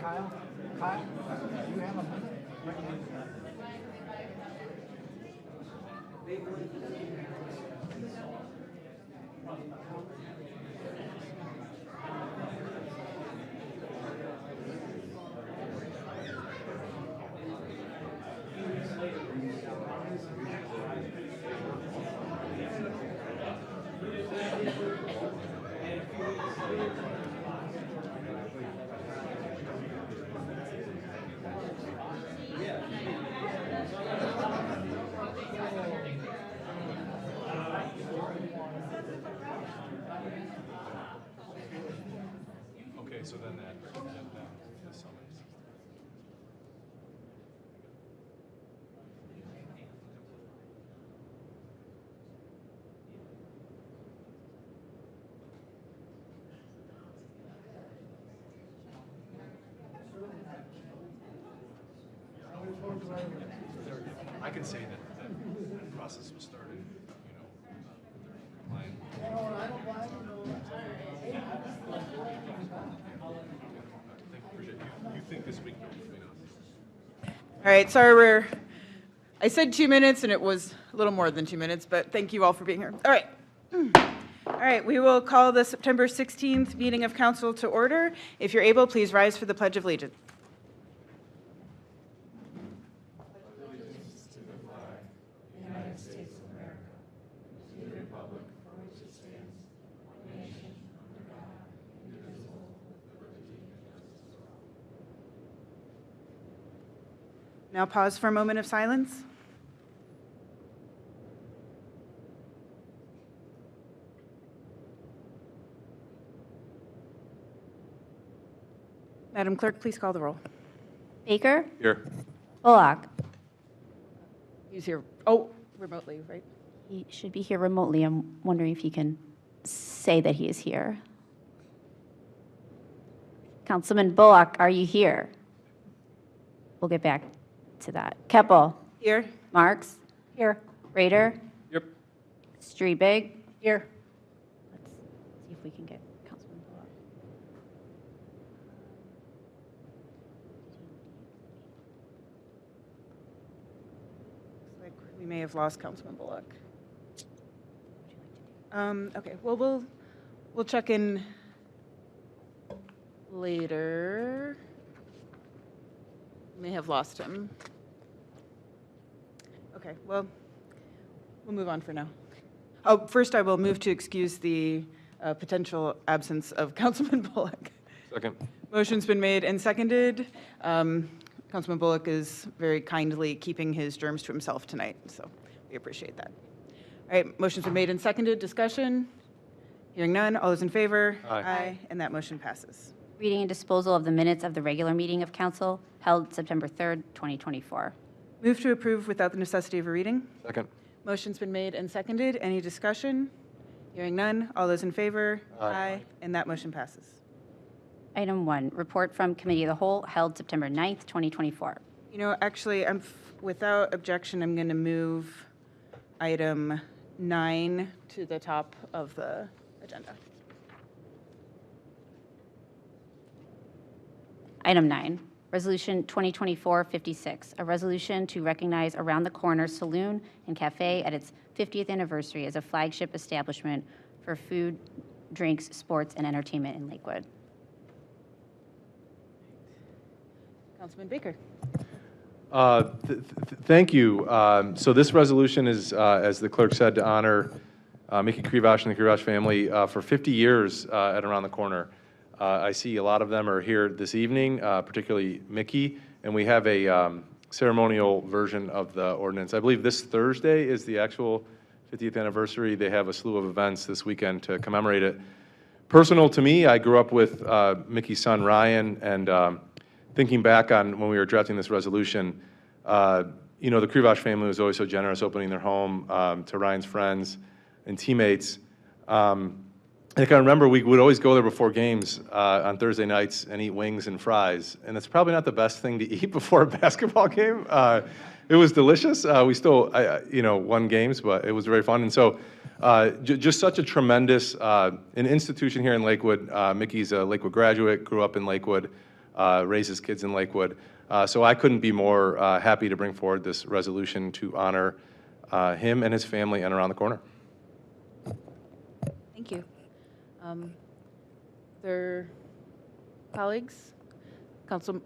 Kyle? Kyle, do you have a minute? Okay, so then that this summer. I can say that the process was started, You think this week between us? All right, sorry, I said 2 minutes, and it was a little more than 2 minutes, but thank you all for being here. All right. All right, we will call the September 16th meeting of council to order. If you're able, please rise for the Pledge of Allegiance. Now pause for a moment of silence. Madam Clerk, please call the roll. Baker? Here. Bullock? He's here. Oh, remotely, right? He should be here remotely. I'm wondering if he can say that he is here. Councilman Bullock, are you here? We'll get back to that. Keppel? Here. Marks? Here. Rader? Yep. Streebig? Here. Let's see if we can get Councilman Bullock. Looks like we may have lost Councilman Bullock. Okay, well, we'll check in later. May have lost him. Okay, well, we'll move on for now. Oh, first I will move to excuse the potential absence of Councilman Bullock. Second. Motion's been made and seconded. Councilman Bullock is very kindly keeping his germs to himself tonight, so we appreciate that. All right, motion's been made and seconded. Discussion? Hearing none. All those in favor? Aye. And that motion passes. Reading and disposal of the minutes of the regular meeting of council held September 3rd, 2024. Move to approve without the necessity of a reading. Second. Motion's been made and seconded. Any discussion? Hearing none. All those in favor? Aye. And that motion passes. Item 1, report from Committee of the Whole held September 9th, 2024. You know, actually, without objection, I'm going to move item 9 to the top of the agenda. Item 9, Resolution 2024-56, a resolution to recognize Around the Corner Saloon and Cafe at its 50th anniversary as a flagship establishment for food, drinks, sports, and entertainment in Lakewood. Councilman Baker. Thank you. So this resolution is, as the clerk said, to honor Mickey Krivosh and the Krivosh family for 50 years at Around the Corner. I see a lot of them are here this evening, particularly Mickey, and we have a ceremonial version of the ordinance. I believe this Thursday is the actual 50th anniversary. They have a slew of events this weekend to commemorate it. Personal to me, I grew up with Mickey's son, Ryan, and thinking back on when we were drafting this resolution, you know, the Krivosh family was always so generous opening their home to Ryan's friends and teammates. I can remember we would always go there before games on Thursday nights and eat wings and fries. And it's probably not the best thing to eat before a basketball game. It was delicious. We still, you know, won games, but it was very fun. And so just such a tremendous an institution here in Lakewood. Mickey's a Lakewood graduate, grew up in Lakewood. raises kids in Lakewood. So I couldn't be more happy to bring forward this resolution to honor him and his family and around the corner. Thank you. Their colleagues, Council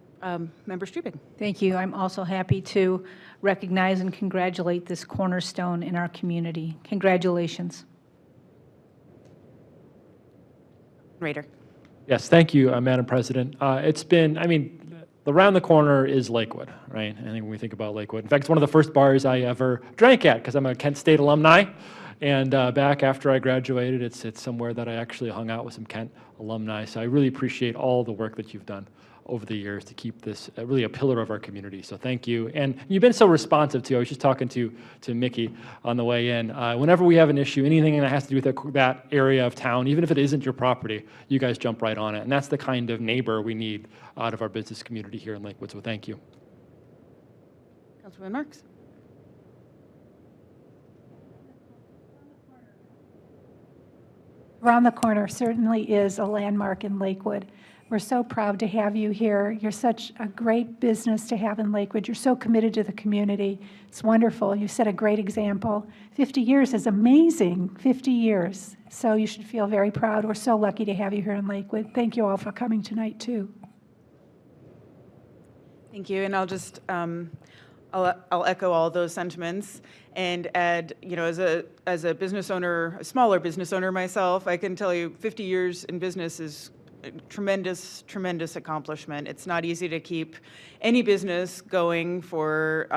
Member Strubing. Thank you. I'm also happy to recognize and congratulate this cornerstone in our community. Congratulations. Rader. Yes, thank you, Madam President. It's been, I mean, around the corner is Lakewood, right? I think when we think about Lakewood. In fact, it's one of the first bars I ever drank at because I'm a Kent State alumni. And back after I graduated, it's somewhere that I actually hung out with some Kent alumni. So I really appreciate all the work that you've done over the years to keep this really a pillar of our community. So thank you. And you've been so responsive too. I was just talking to Mickey on the way in. Whenever we have an issue, anything that has to do with that area of town, even if it isn't your property, you guys jump right on it. And that's the kind of neighbor we need out of our business community here in Lakewood. So thank you. Councilman Marks. Around the Corner certainly is a landmark in Lakewood. We're so proud to have you here. You're such a great business to have in Lakewood. You're so committed to the community. It's wonderful. You set a great example. 50 years is amazing, 50 years. So you should feel very proud. We're so lucky to have you here in Lakewood. Thank you all for coming tonight, too. Thank you, and I'll just, I'll echo all those sentiments and add, you know, as a business owner, a smaller business owner myself, I can tell you 50 years in business is a tremendous, tremendous accomplishment. It's not easy to keep any business going for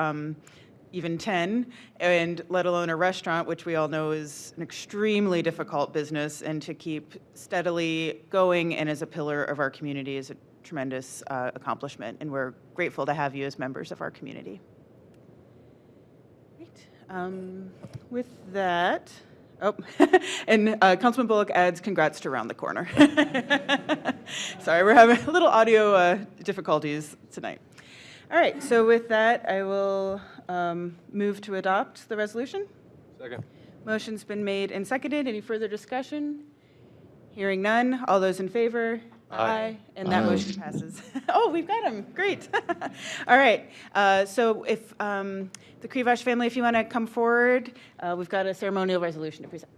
even 10, and let alone a restaurant, which we all know is an extremely difficult business, and to keep steadily going and as a pillar of our community is a tremendous accomplishment, and we're grateful to have you as members of our community. Great. With that, oh, and Councilman Bullock adds congrats to Around the Corner. Sorry, we're having a little audio difficulties tonight. All right, so with that, I will move to adopt the resolution. Second. Motion's been made and seconded. Any further discussion? Hearing none. All those in favor? Aye. And that motion passes. Oh, we've got him. Great. All right. So if the Krivash family, if you want to come forward, we've got a ceremonial resolution to present.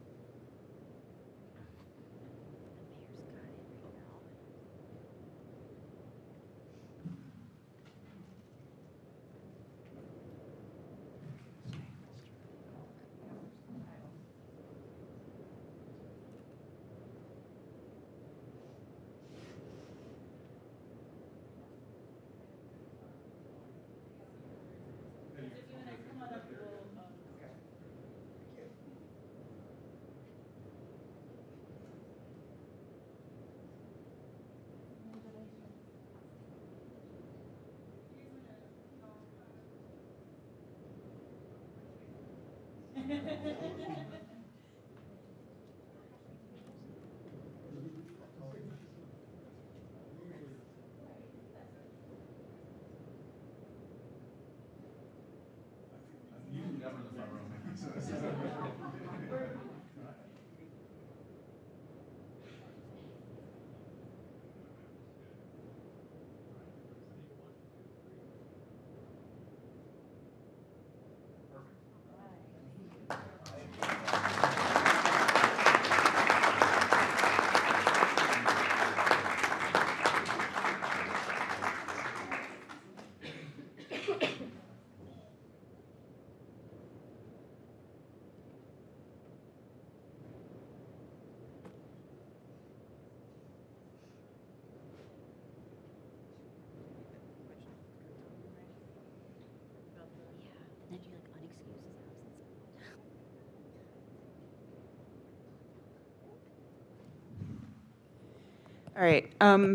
All right.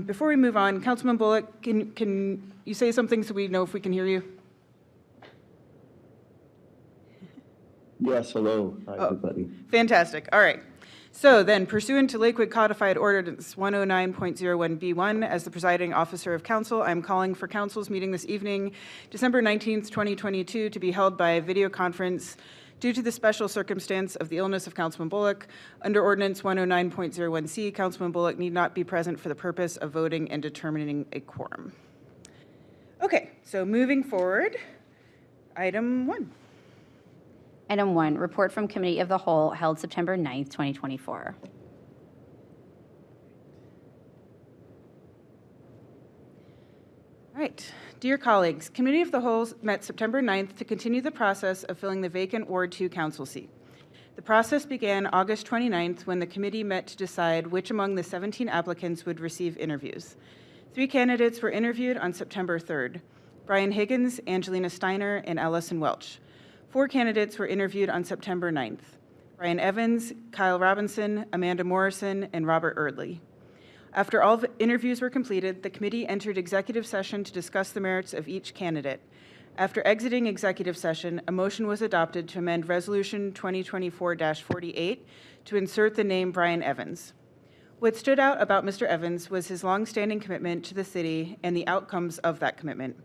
Before we move on, Councilman Bullock, can you say something so we know if we can hear you? Yes, hello, hi, everybody. Fantastic. All right. So then, pursuant to Lakewood Codified Ordinance 109.01B1, as the presiding officer of council, I'm calling for council's meeting this evening, December 19th, 2022, to be held by video conference Due to the special circumstance of the illness of Councilman Bullock, under Ordinance 109.01C, Councilman Bullock need not be present for the purpose of voting and determining a quorum. Okay, so moving forward, item 1. Item 1, report from Committee of the Whole held September 9th, 2024. All right. Dear colleagues, Committee of the Whole met September 9th to continue the process of filling the vacant Ward 2 council seat. The process began August 29th when the committee met to decide which among the 17 applicants would receive interviews. 3 candidates were interviewed on September 3rd: Brian Higgins, Angelina Steiner, and Allison Welch. 4 candidates were interviewed on September 9th: Brian Evans, Kyle Robinson, Amanda Morrison, and Robert Erdley. After all interviews were completed, the committee entered executive session to discuss the merits of each candidate. After exiting executive session, a motion was adopted to amend Resolution 2024-48 to insert the name Brian Evans. What stood out about Mr. Evans was his longstanding commitment to the city and the outcomes of that commitment.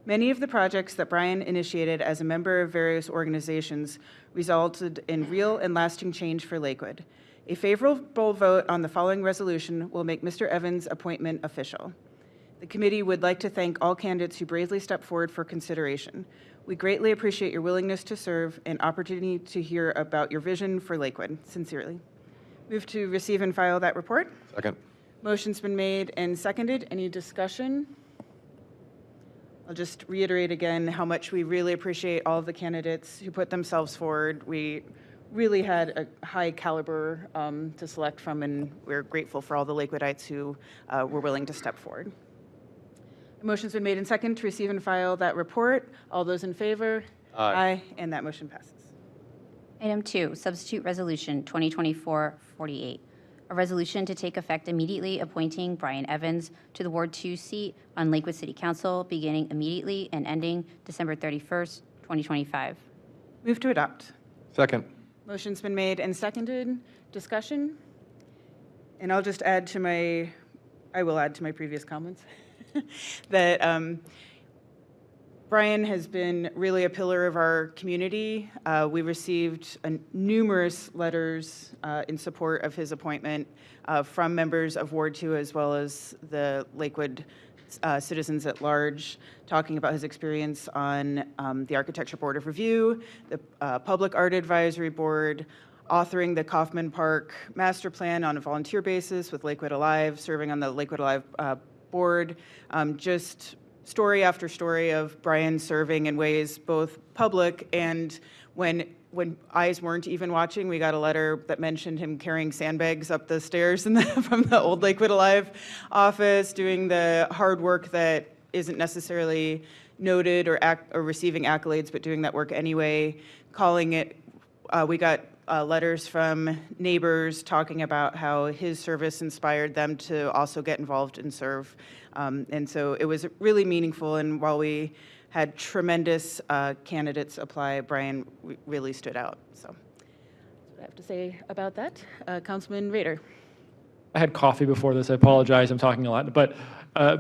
Many of the projects that Brian initiated as a member of various organizations resulted in real and lasting change for Lakewood. A favorable vote on the following resolution will make Mr. Evans' appointment official. The committee would like to thank all candidates who bravely stepped forward for consideration. We greatly appreciate your willingness to serve and opportunity to hear about your vision for Lakewood. Sincerely. Move to receive and file that report. Second. Motion's been made and seconded. Any discussion? I'll just reiterate again how much we really appreciate all of the candidates who put themselves forward. We really had a high caliber to select from, and we're grateful for all the Lakewoodites who were willing to step forward. A motion's been made and seconded to receive and file that report. All those in favor? Aye. And that motion passes. Item 2, substitute resolution 2024-48, a resolution to take effect immediately appointing Brian Evans to the Ward 2 seat on Lakewood City Council beginning immediately and ending December 31st, 2025. Move to adopt. Second. Motion's been made and seconded. Discussion? And I'll just add to my, I will add to my previous comments that Brian has been really a pillar of our community. We received numerous letters in support of his appointment from members of Ward 2 as well as the Lakewood citizens at large, talking about his experience on the Architecture Board of Review, the Public Art Advisory Board, authoring the Kaufman Park Master Plan on a volunteer basis with Lakewood Alive, serving on the Lakewood Alive board, just story after story of Brian serving in ways both public and when eyes weren't even watching. We got a letter that mentioned him carrying sandbags up the stairs from the old Lakewood Alive office, doing the hard work that isn't necessarily noted or receiving accolades, but doing that work anyway, calling it, we got letters from neighbors talking about how his service inspired them to also get involved and serve. And so it was really meaningful, and while we had tremendous candidates apply, Brian really stood out. So that's what I have to say about that. Councilman Rader. I had coffee before this. I apologize. I'm talking a lot. But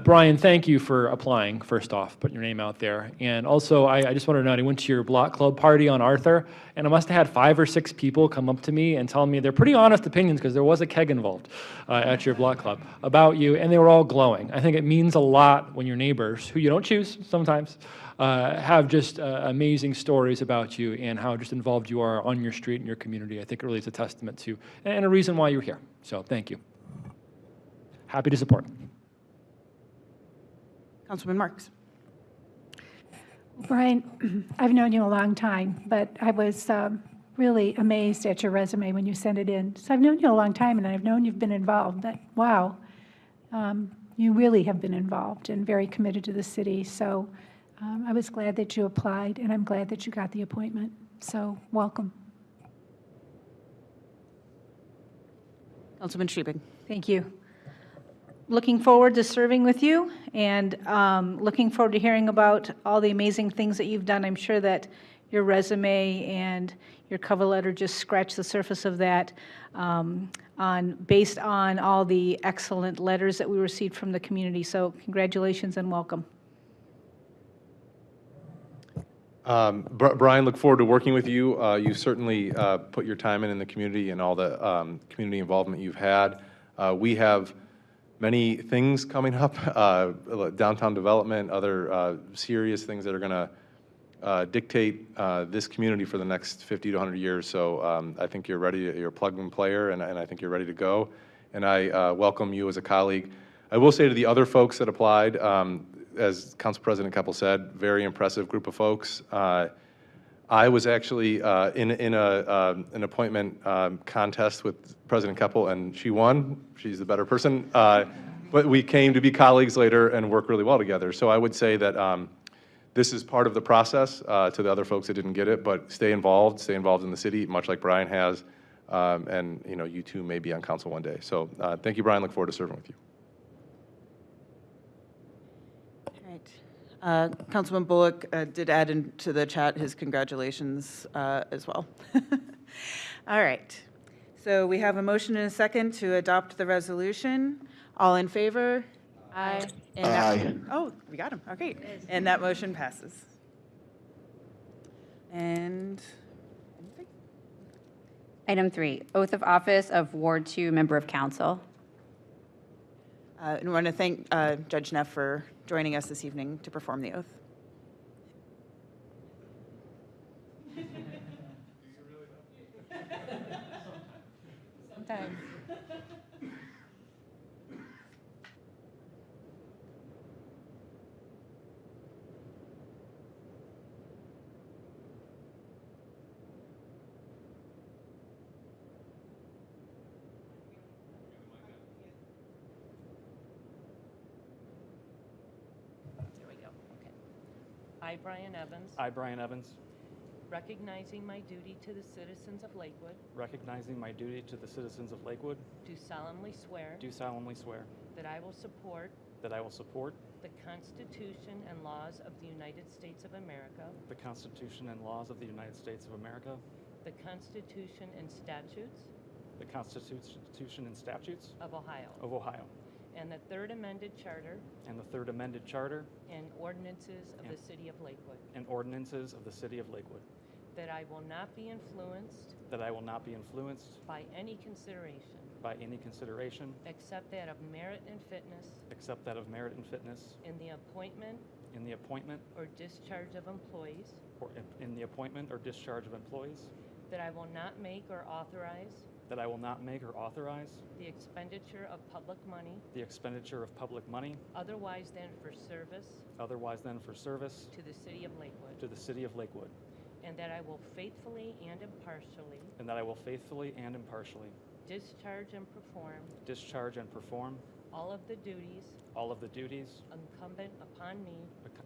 Brian, thank you for applying, first off, putting your name out there. And also, I just want to note, I went to your block club party on Arthur, and I must have had 5 or 6 people come up to me and tell me their pretty honest opinions, because there was a keg involved at your block club, about you, and they were all glowing. I think it means a lot when your neighbors, who you don't choose sometimes, have just amazing stories about you and how just involved you are on your street and your community. I think it really is a testament to, and a reason why you're here. So thank you. Happy to support. Councilman Marks. Brian, I've known you a long time, but I was really amazed at your resume when you sent it in. So I've known you a long time, and I've known you've been involved, but wow, you really have been involved and very committed to the city. So I was glad that you applied, and I'm glad that you got the appointment. So welcome. Councilman Schriebig. Thank you. Looking forward to serving with you, and looking forward to hearing about all the amazing things that you've done. I'm sure that your resume and your cover letter just scratched the surface of that, based on all the excellent letters that we received from the community. So congratulations and welcome. Brian, look forward to working with you. You certainly put your time in the community and all the community involvement you've had. We have many things coming up, downtown development, other serious things that are going to dictate this community for the next 50 to 100 years. So I think you're ready, you're a plug-in player, and I think you're ready to go. And I welcome you as a colleague. I will say to the other folks that applied, as Council President Keppel said, very impressive group of folks. I was actually in an appointment contest with President Keppel, and she won. She's the better person. But we came to be colleagues later and work really well together. So I would say that this is part of the process to the other folks that didn't get it, but stay involved in the city, much like Brian has. And you too may be on council one day. So thank you, Brian. Look forward to serving with you. Councilman Bullock did add into the chat his congratulations as well. All right. So we have a motion and a second to adopt the resolution. All in favor? Aye. Aye. Oh, we got him. Okay. And that motion passes. And Item 3, oath of office of Ward 2 Member of Council. I want to thank Judge Neff for joining us this evening to perform the oath. Sometimes. There we go. Okay. I, Brian Evans, I, Brian Evans, recognizing my duty to the citizens of Lakewood, recognizing my duty to the citizens of Lakewood, do solemnly swear that I will support the Constitution and laws of the United States of America, the Constitution and laws of the United States of America, the Constitution and statutes the Constitution and statutes of Ohio, of Ohio, and the Third Amended Charter and the Third Amended Charter and ordinances of the City of Lakewood, and ordinances of the City of Lakewood, that I will not be influenced by any consideration except that of merit and fitness in the appointment or discharge of employees, that I will not make or authorize the expenditure of public money otherwise than for service to the City of Lakewood, and that I will faithfully and impartially discharge and perform all of the duties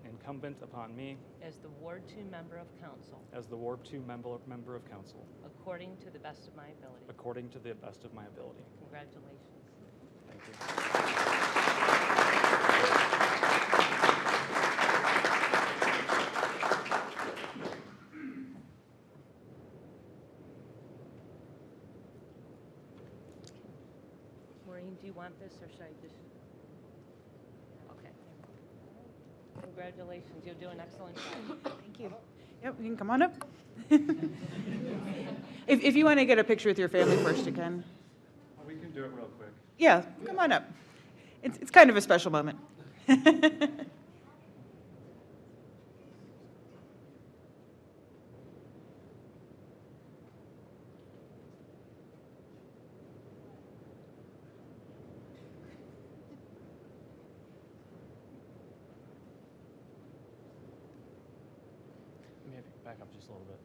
incumbent upon me as the Ward 2 Member of Council, according to the best of my ability. Congratulations. Thank you. Maureen, do you want this, or should I just? Okay. Congratulations, you'll do an excellent job. Thank you. Yep, you can come on up. If you want to get a picture with your family first, you can. We can do it real quick. Yeah, come on up. It's kind of a special moment. Maybe back up just a little bit.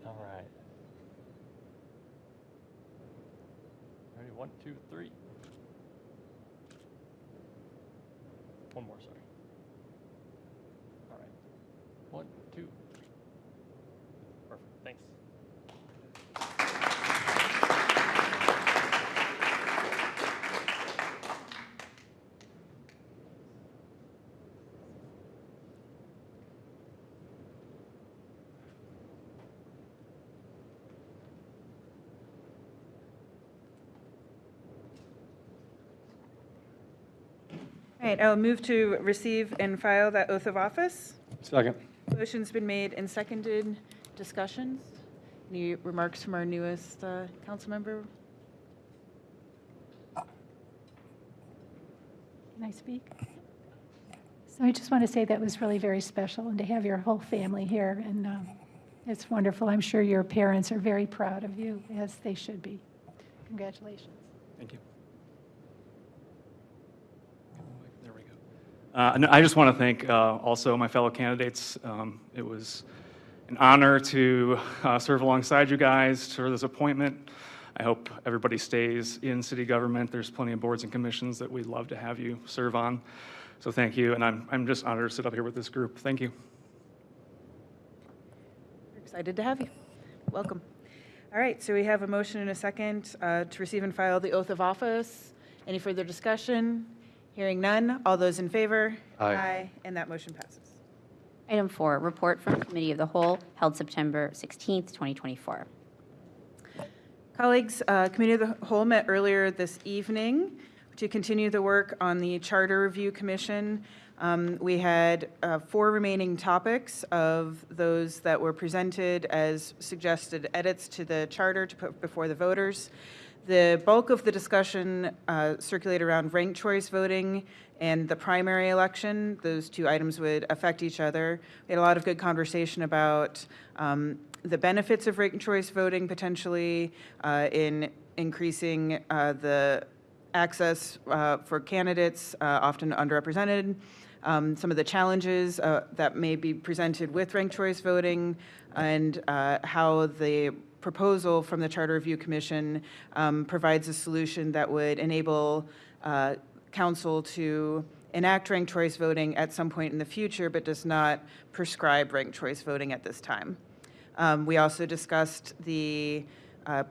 All right. Ready? 1, 2, 3. One more, sorry. All right. 1, 2. Perfect. Thanks. right, I'll move to receive and file that oath of office. Second. Motion's been made and seconded. Discussions? Any remarks from our newest council member? Can I speak? So I just want to say that was really very special, and to have your whole family here, and it's wonderful. I'm sure your parents are very proud of you, as they should be. Congratulations. Thank you. There we go. And I just want to thank also my fellow candidates. It was an honor to serve alongside you guys for this appointment. I hope everybody stays in city government. There's plenty of boards and commissions that we'd love to have you serve on. So thank you, and I'm just honored to sit up here with this group. Thank you. We're excited to have you. Welcome. All right, so we have a motion and a second to receive and file the oath of office. Any further discussion? Hearing none. All those in favor? Aye. And that motion passes. Item 4, report from Committee of the Whole held September 16th, 2024. Colleagues, Committee of the Whole met earlier this evening to continue the work on the Charter Review Commission. We had 4 remaining topics of those that were presented as suggested edits to the charter to put before the voters. The bulk of the discussion circulated around ranked choice voting and the primary election. Those 2 items would affect each other. We had a lot of good conversation about the benefits of ranked choice voting potentially in increasing the access for candidates often underrepresented, some of the challenges that may be presented with ranked choice voting, and how the proposal from the Charter Review Commission provides a solution that would enable council to enact ranked choice voting at some point in the future, but does not prescribe ranked choice voting at this time. We also discussed the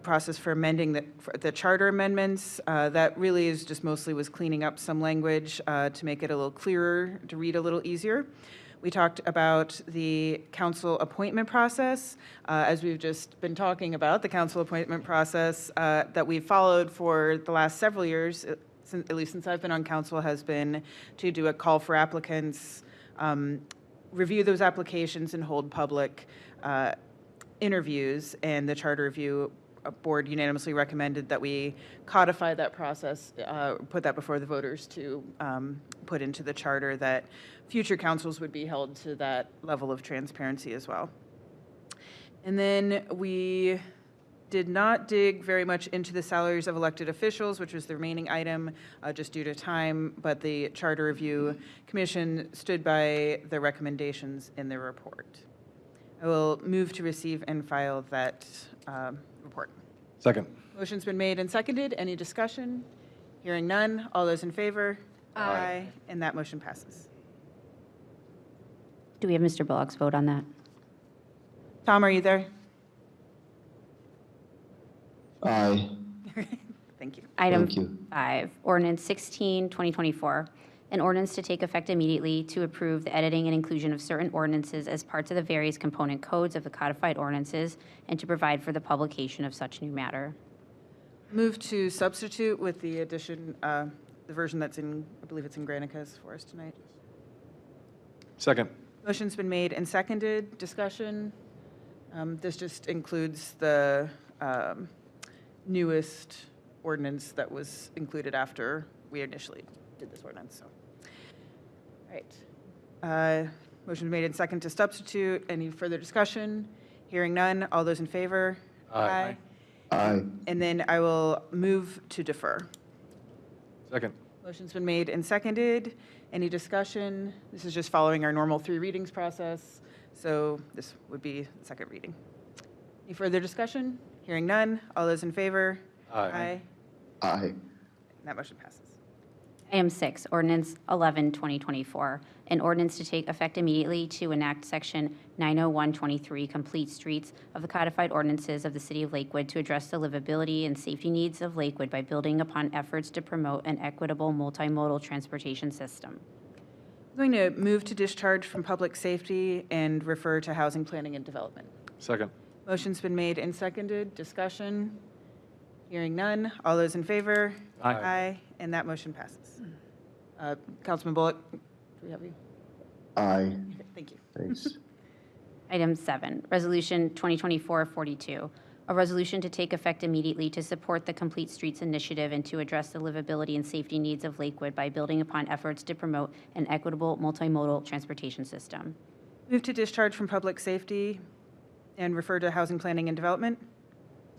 process for amending the charter amendments. That really is just mostly was cleaning up some language to make it a little clearer, to read a little easier. We talked about the council appointment process. As we've just been talking about, the council appointment process that we've followed for the last several years, at least since I've been on council, has been to do a call for applicants, review those applications, and hold public interviews. And the Charter Review Board unanimously recommended that we codify that process, put that before the voters to put into the charter, that future councils would be held to that level of transparency as well. And then we did not dig very much into the salaries of elected officials, which was the remaining item, just due to time, but the Charter Review Commission stood by the recommendations in the report. I will move to receive and file that report. Second. Motion's been made and seconded. Any discussion? Hearing none. All those in favor? Aye. And that motion passes. Do we have Mr. Bullock's vote on that? Tom, are you there? Aye. Thank you. Item Thank you. 5, Ordinance 16, 2024, an ordinance to take effect immediately to approve the editing and inclusion of certain ordinances as parts of the various component codes of the codified ordinances and to provide for the publication of such new matter. Move to substitute with the addition, the version that's in, I believe it's in Granicus for us tonight. Second. Motion's been made and seconded. Discussion. This just includes the newest ordinance that was included after we initially did this ordinance. So, all right. Motion made and second to substitute. Any further discussion? Hearing none. All those in favor? Aye. Aye. And then I will move to defer. Second. Motion's been made and seconded. Any discussion? This is just following our normal 3 readings process, so this would be the second reading. Any further discussion? Hearing none. All those in favor? Aye. Aye. And that motion passes. Item 6, Ordinance 11, 2024, an ordinance to take effect immediately to enact Section 90123 Complete Streets of the codified ordinances of the City of Lakewood to address the livability and safety needs of Lakewood by building upon efforts to promote an equitable multimodal transportation system. I'm going to move to discharge from public safety and refer to housing planning and development. Second. Motion's been made and seconded. Discussion? Hearing none. All those in favor? Aye. And that motion passes. Councilman Bullock, do we have you? Aye. Thank you. Thanks. Item 7, Resolution 2024-42, a resolution to take effect immediately to support the Complete Streets Initiative and to address the livability and safety needs of Lakewood by building upon efforts to promote an equitable multimodal transportation system. Move to discharge from public safety and refer to housing planning and development.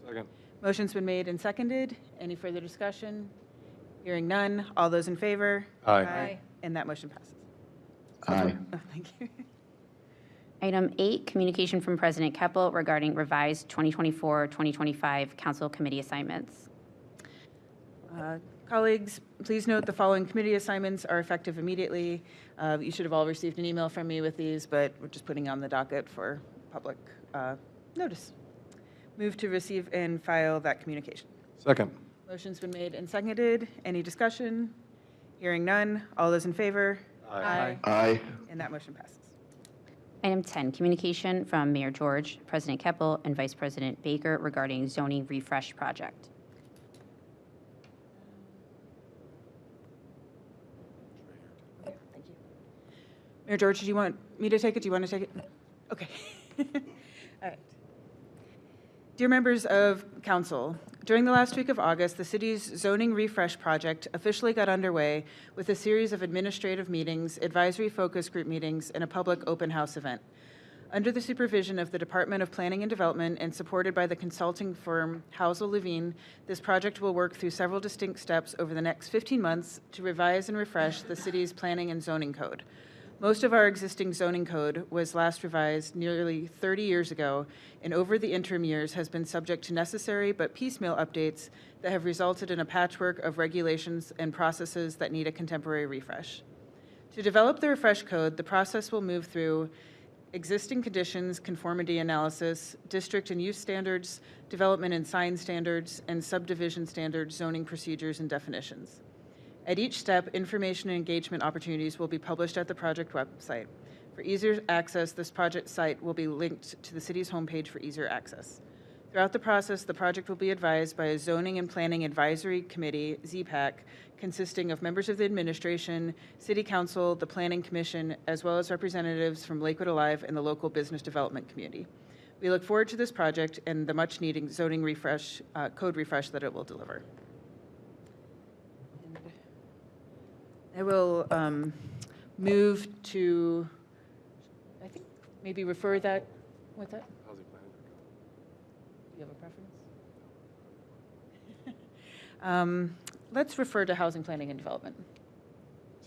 Second. Motion's been made and seconded. Any further discussion? Hearing none. All those in favor? Aye. And that motion passes. Aye. Oh, thank you. Item 8, communication from President Keppel regarding revised 2024-2025 Council Committee assignments. Colleagues, please note the following committee assignments are effective immediately. You should have all received an email from me with these, but we're just putting on the docket for public notice. Move to receive and file that communication. Second. Motion's been made and seconded. Any discussion? Hearing none. All those in favor? Aye. Aye. And that motion passes. Item 10, communication from Mayor George, President Keppel, and Vice President Baker regarding zoning refresh project. Okay, thank you. Mayor George, do you want me to take it? Do you want to take it? Okay. All right. Dear members of council, during the last week of August, the city's zoning refresh project officially got underway with a series of administrative meetings, advisory focus group meetings, and a public open house event. Under the supervision of the Department of Planning and Development and supported by the consulting firm Housel Levine, this project will work through several distinct steps over the next 15 months to revise and refresh the city's planning and zoning code. Most of our existing zoning code was last revised nearly 30 years ago, and over the interim years has been subject to necessary but piecemeal updates that have resulted in a patchwork of regulations and processes that need a contemporary refresh. To develop the refresh code, the process will move through existing conditions, conformity analysis, district and use standards, development and sign standards, and subdivision standards, zoning procedures, and definitions. At each step, information and engagement opportunities will be published at the project website. For easier access, this project site will be linked to the city's homepage for easier access. Throughout the process, the project will be advised by a Zoning and Planning Advisory Committee, ZPAC, consisting of members of the administration, City Council, the Planning Commission, as well as representatives from Lakewood Alive and the local business development community. We look forward to this project and the much-needed zoning refresh, code refresh that it will deliver. I will move to, I think, maybe refer that, what's that? Housing planning. Do you have a preference? Let's refer to housing planning and development.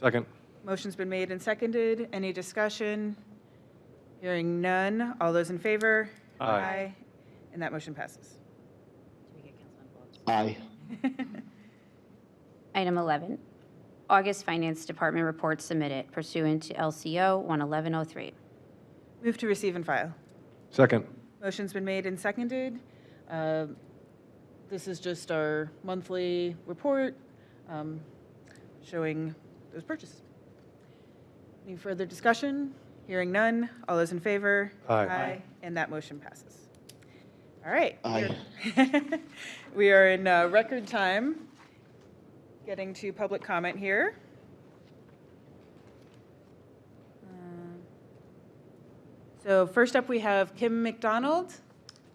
Second. Motion's been made and seconded. Any discussion? Hearing none. All those in favor? Aye. And that motion passes. Aye. Item 11, August Finance Department report submitted pursuant to LCO 11103. Move to receive and file. Second. Motion's been made and seconded. This is just our monthly report showing those purchases. Any further discussion? Hearing none. All those in favor? Aye. And that motion passes. All right. Aye. We are in record time. Getting to public comment here. So first up, we have Kim McDonald.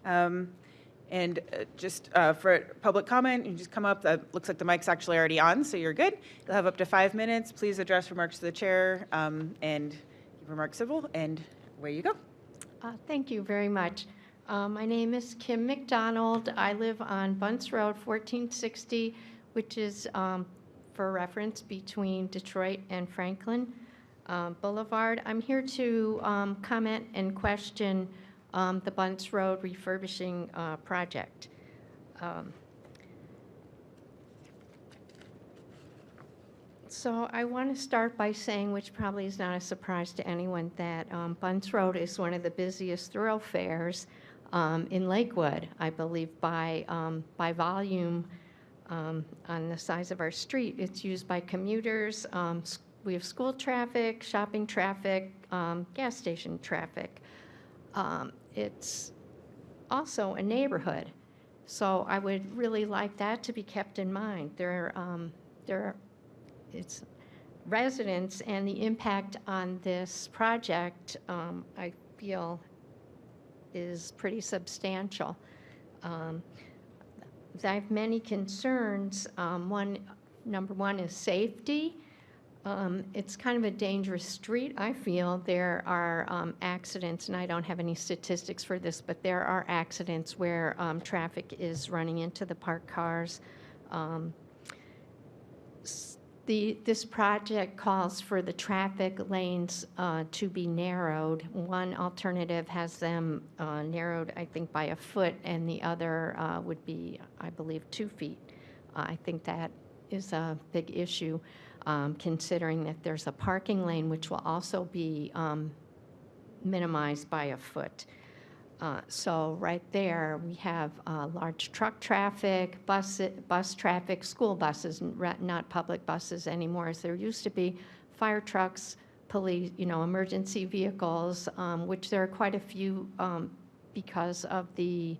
And just for public comment, you just come up. Looks like the mic's actually already on, so you're good. You'll have up to 5 minutes. Please address remarks to the chair and keep remarks civil, and away you go. Thank you very much. My name is Kim McDonald. I live on Bunce Road, 1460, which is, for reference, between Detroit and Franklin Boulevard. I'm here to comment and question the Bunce Road refurbishing project. So I want to start by saying, which probably is not a surprise to anyone, that Bunce Road is one of the busiest thoroughfares in Lakewood, I believe, by volume on the size of our street. It's used by commuters. We have school traffic, shopping traffic, gas station traffic. It's also a neighborhood, so I would really like that to be kept in mind. It's residents, and the impact on this project, I feel, is pretty substantial. I have many concerns. Number one is safety. It's kind of a dangerous street, I feel. There are accidents, and I don't have any statistics for this, but there are accidents where traffic is running into the parked cars. This project calls for the traffic lanes to be narrowed. One alternative has them narrowed, I think, by a foot, and the other would be, I believe, 2 feet. I think that is a big issue, considering that there's a parking lane which will also be minimized by a foot. So right there, we have large truck traffic, bus traffic, school buses, not public buses anymore as there used to be, fire trucks, police, emergency vehicles, which there are quite a few because of the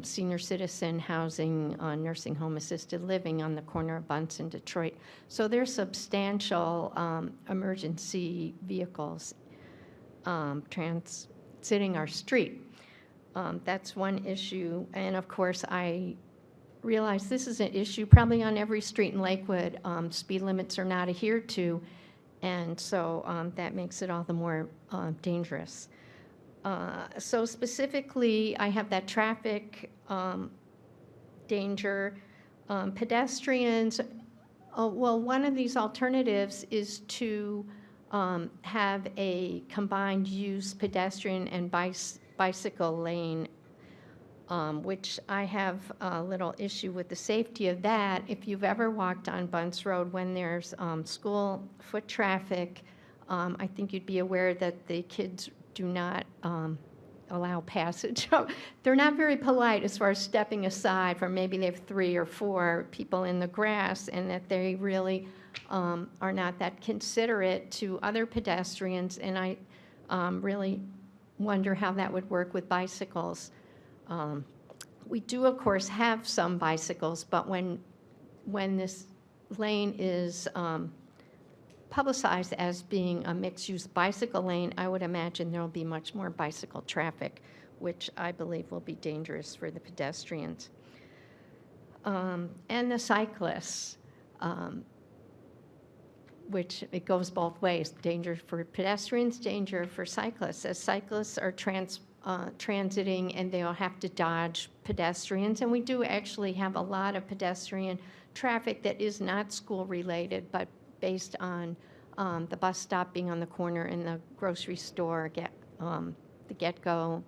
senior citizen housing, nursing home assisted living on the corner of Bunce and Detroit. So there's substantial emergency vehicles transiting our street. That's one issue. And of course, I realize this is an issue probably on every street in Lakewood. Speed limits are not adhered to, and so that makes it all the more dangerous. So specifically, I have that traffic danger. Pedestrians, well, one of these alternatives is to have a combined use pedestrian and bicycle lane, which I have a little issue with the safety of that. If you've ever walked on Bunce Road when there's school foot traffic, I think you'd be aware that the kids do not allow passage. They're not very polite as far as stepping aside from maybe they have 3 or 4 people in the grass, and that they really are not that considerate to other pedestrians, and I really wonder how that would work with bicycles. We do, of course, have some bicycles, but when this lane is publicized as being a mixed-use bicycle lane, I would imagine there will be much more bicycle traffic, which I believe will be dangerous for the pedestrians. And the cyclists, which it goes both ways, danger for pedestrians, danger for cyclists. As cyclists are transiting and they'll have to dodge pedestrians, and we do actually have a lot of pedestrian traffic that is not school-related, but based on the bus stop being on the corner and the grocery store, the get-go.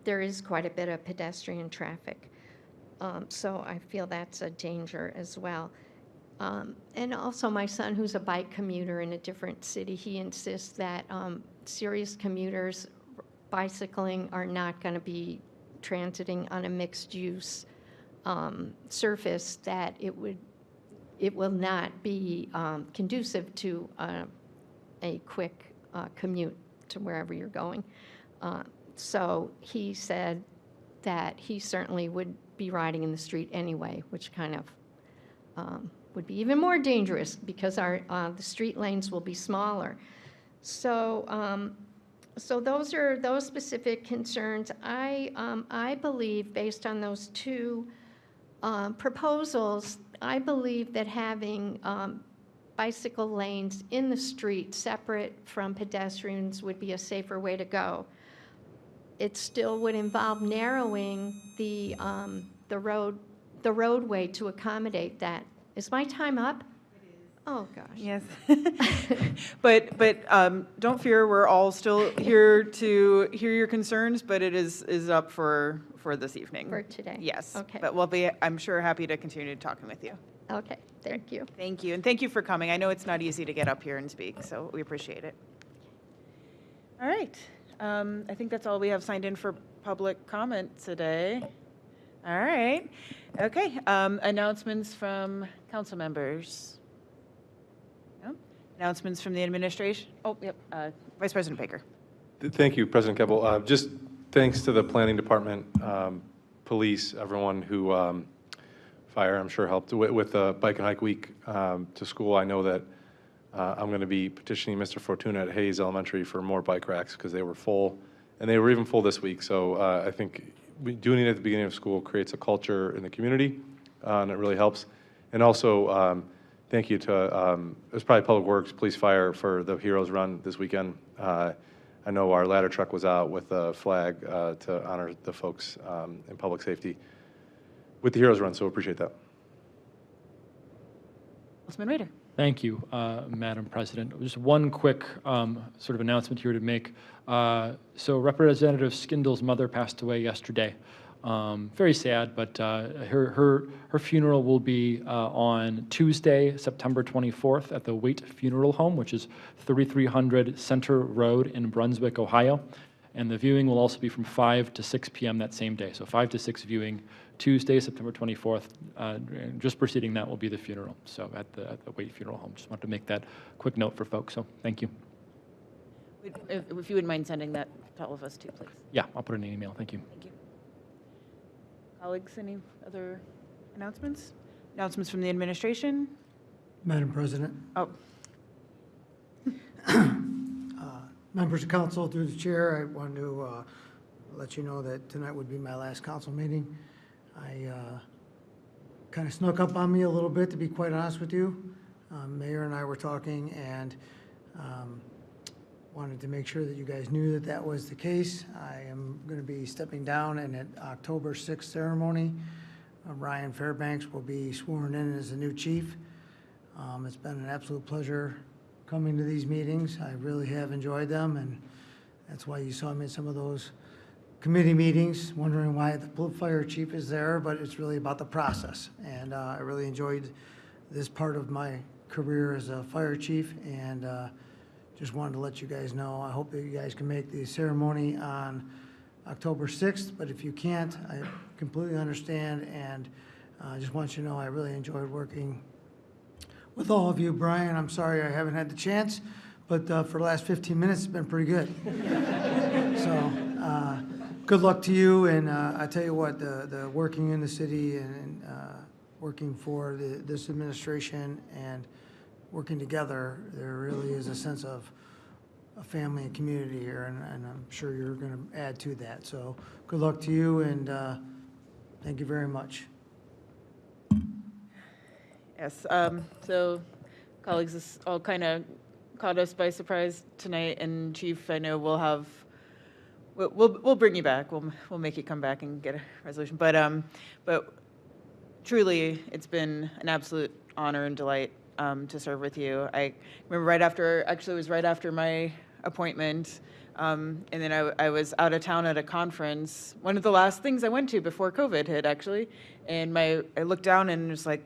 There is quite a bit of pedestrian traffic. So I feel that's a danger as well. And also my son, who's a bike commuter in a different city, he insists that serious commuters bicycling are not going to be transiting on a mixed-use surface, that it will not be conducive to a quick commute to wherever you're going. So he said that he certainly would be riding in the street anyway, which kind of would be even more dangerous because the street lanes will be smaller. So, so those are those specific concerns. I believe, based on those 2 proposals, I believe that having bicycle lanes in the street separate from pedestrians would be a safer way to go. It still would involve narrowing the roadway to accommodate that. Is my time up? Oh, gosh. Yes. But don't fear, we're all still here to hear your concerns, but it is up for this evening. For today? Yes. Okay. But we'll be, I'm sure, happy to continue talking with you. Okay, thank you. Thank you, and thank you for coming. I know it's not easy to get up here and speak, so we appreciate it. All right. I think that's all we have signed in for public comment today. All right. Okay. Announcements from council members. No? Announcements from the administration. Oh, yep. Vice President Baker. Thank you, President Keppel. Just thanks to the planning department, police, everyone who, fire, I'm sure helped with the Bike and Hike Week to school. I know that I'm going to be petitioning Mr. Fortuna at Hayes Elementary for more bike racks because they were full, and they were even full this week. So I think doing it at the beginning of school creates a culture in the community, and it really helps. And also, thank you to, it was probably Public Works, Police, Fire for the Heroes Run this weekend. I know our ladder truck was out with a flag to honor the folks in public safety with the Heroes Run, so appreciate that. Councilman Rader. Thank you, Madam President. Just one quick sort of announcement here to make. So Representative Skindle's mother passed away yesterday. Very sad, but her funeral will be on Tuesday, September 24th at the Waite Funeral Home, which is 3300 Center Road in Brunswick, Ohio. And the viewing will also be from 5 to 6 p.m. that same day. So 5 to 6 viewing Tuesday, September 24th. Just preceding that will be the funeral. So at the Waite Funeral Home. Just wanted to make that quick note for folks. So thank you. If you wouldn't mind sending that to all of us too, please. Yeah, I'll put it in an email. Thank you. Thank you. Colleagues, any other announcements? Announcements from the administration? Madam President. Oh. Members of council, through the chair, I want to let you know that tonight would be my last council meeting. I kind of snuck up on me a little bit, to be quite honest with you. Mayor and I were talking, and wanted to make sure that you guys knew that that was the case. I am going to be stepping down in an October 6th ceremony. Ryan Fairbanks will be sworn in as the new chief. It's been an absolute pleasure coming to these meetings. I really have enjoyed them, and that's why you saw me at some of those committee meetings, wondering why the fire chief is there, but it's really about the process. And I really enjoyed this part of my career as a fire chief, and just wanted to let you guys know. I hope that you guys can make the ceremony on October 6th, but if you can't, I completely understand, and I just want you to know I really enjoyed working with all of you. Brian, I'm sorry I haven't had the chance, but for the last 15 minutes, it's been pretty good. So good luck to you, and I tell you what, the working in the city and working for this administration and working together, there really is a sense of a family and community here, and I'm sure you're going to add to that. So good luck to you, and thank you very much. Yes, so colleagues, this all kind of caught us by surprise tonight, and Chief, I know we'll bring you back. We'll make you come back and get a resolution. But truly, it's been an absolute honor and delight to serve with you. I remember it was right after my appointment, and then I was out of town at a conference, one of the last things I went to before COVID hit, actually, and I looked down and it was like,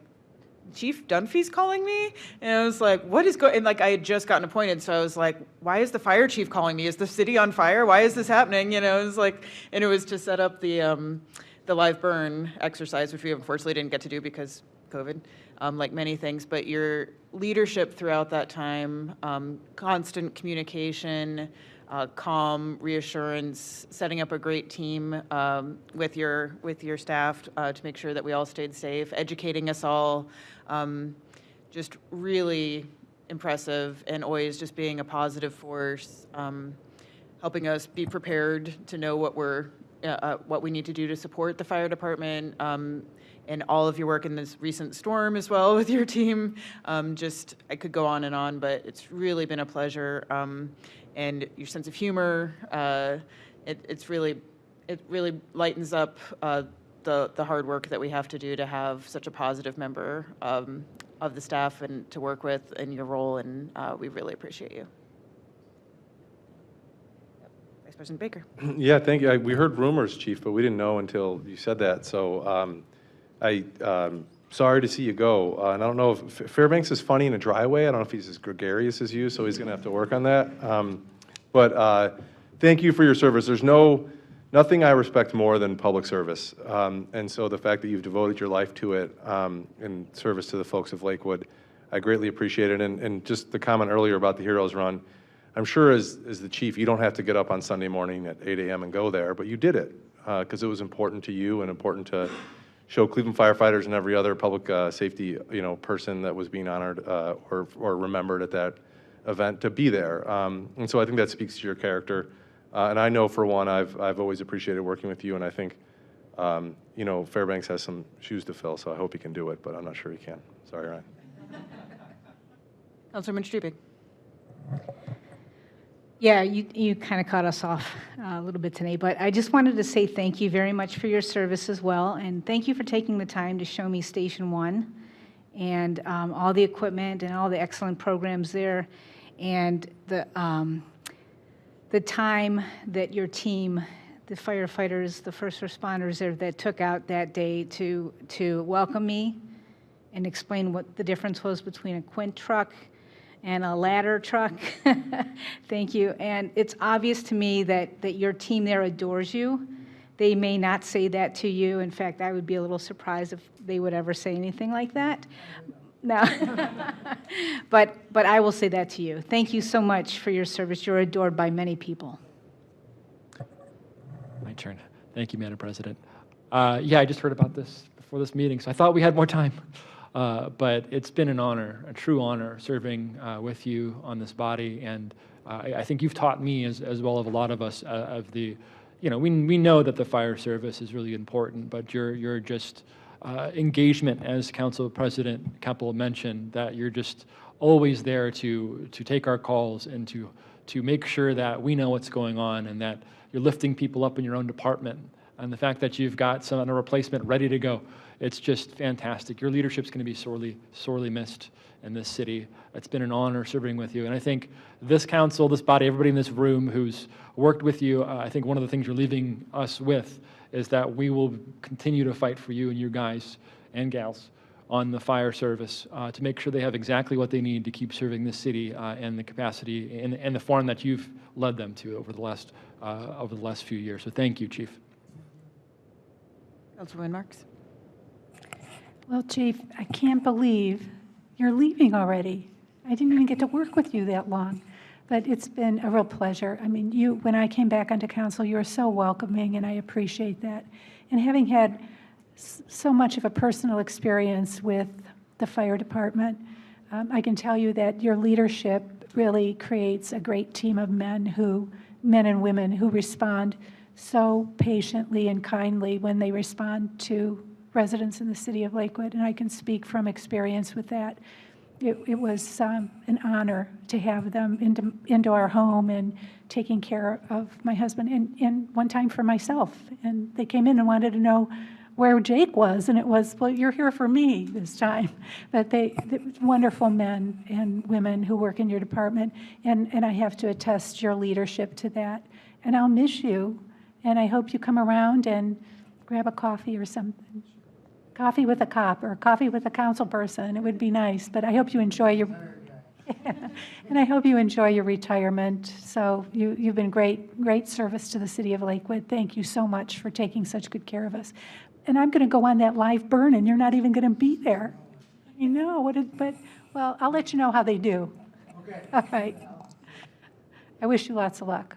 Chief Dunphy's calling me? And I was like, what is going, and like I had just gotten appointed, so I was like, why is the fire chief calling me? Is the city on fire? Why is this happening? You know, it was like, and it was to set up the live burn exercise, which we unfortunately didn't get to do because COVID, like many things, but your leadership throughout that time, constant communication, calm, reassurance, setting up a great team with your staff to make sure that we all stayed safe, educating us all, just really impressive, and always just being a positive force, helping us be prepared to know what we need to do to support the fire department, and all of your work in this recent storm as well with your team. I could go on, but it's really been a pleasure. And your sense of humor, it really lightens up the hard work that we have to do to have such a positive member of the staff and to work with in your role, and we really appreciate you. Vice President Baker. Yeah, thank you. We heard rumors, Chief, but we didn't know until you said that. So sorry to see you go. And I don't know if Fairbanks is funny in a dry way. I don't know if he's as gregarious as you, so he's going to have to work on that. But thank you for your service. There's nothing I respect more than public service. And so the fact that you've devoted your life to it in service to the folks of Lakewood, I greatly appreciate it. And just the comment earlier about the Heroes Run, I'm sure as the chief, you don't have to get up on Sunday morning at 8 a.m. and go there, but you did it because it was important to you and important to show Cleveland firefighters and every other public safety, person that was being honored or remembered at that event to be there. And so I think that speaks to your character. And I know, for one, I've always appreciated working with you, and I think, Fairbanks has some shoes to fill, so I hope he can do it, but I'm not sure he can. Sorry, Ryan. Councilman Strubing. Yeah, you kind of caught us off a little bit today, but I just wanted to say thank you very much for your service as well, and thank you for taking the time to show me Station 1 and all the equipment and all the excellent programs there, and the time that your team, the firefighters, the first responders there that took out that day to welcome me and explain what the difference was between a Quint truck and a ladder truck. Thank you. And it's obvious to me that your team there adores you. They may not say that to you. In fact, I would be a little surprised if they would ever say anything like that. No. but I will say that to you. Thank you so much for your service. You're adored by many people. My turn. Thank you, Madam President. Yeah, I just heard about this before this meeting, so I thought we had more time. But it's been an honor, a true honor, serving with you on this body, and I think you've taught me as well as a lot of us of the, we know that the fire service is really important, but your just engagement, as Council President Keppel mentioned, that you're just always there to take our calls and to make sure that we know what's going on and that you're lifting people up in your own department, and the fact that you've got a replacement ready to go. It's just fantastic. Your leadership's going to be sorely missed in this city. It's been an honor serving with you. And I think this council, this body, everybody in this room who's worked with you, I think one of the things you're leaving us with is that we will continue to fight for you and you guys and gals on the fire service to make sure they have exactly what they need to keep serving this city and the capacity and the form that you've led them to over the last few years. So thank you, Chief. Councilwoman Marks. Well, Chief, I can't believe you're leaving already. I didn't even get to work with you that long, but it's been a real pleasure. I mean, when I came back onto council, you were so welcoming, and I appreciate that. And having had so much of a personal experience with the fire department, I can tell you that your leadership really creates a great team of men and women who respond so patiently and kindly when they respond to residents in the city of Lakewood, and I can speak from experience with that. It was an honor to have them into our home and taking care of my husband, and one time for myself. And they came in and wanted to know where Jake was, and it was, well, you're here for me this time. But they wonderful men and women who work in your department, and I have to attest your leadership to that. And I'll miss you, and I hope you come around and grab a coffee or something. Coffee with a cop or coffee with a council person. It would be nice, but I hope you enjoy your and I hope you enjoy your retirement. So you've been great service to the city of Lakewood. Thank you so much for taking such good care of us. And I'm going to go on that live burn, and you're not even going to be there. You know but well, I'll let you know how they do. Okay. All right. I wish you lots of luck.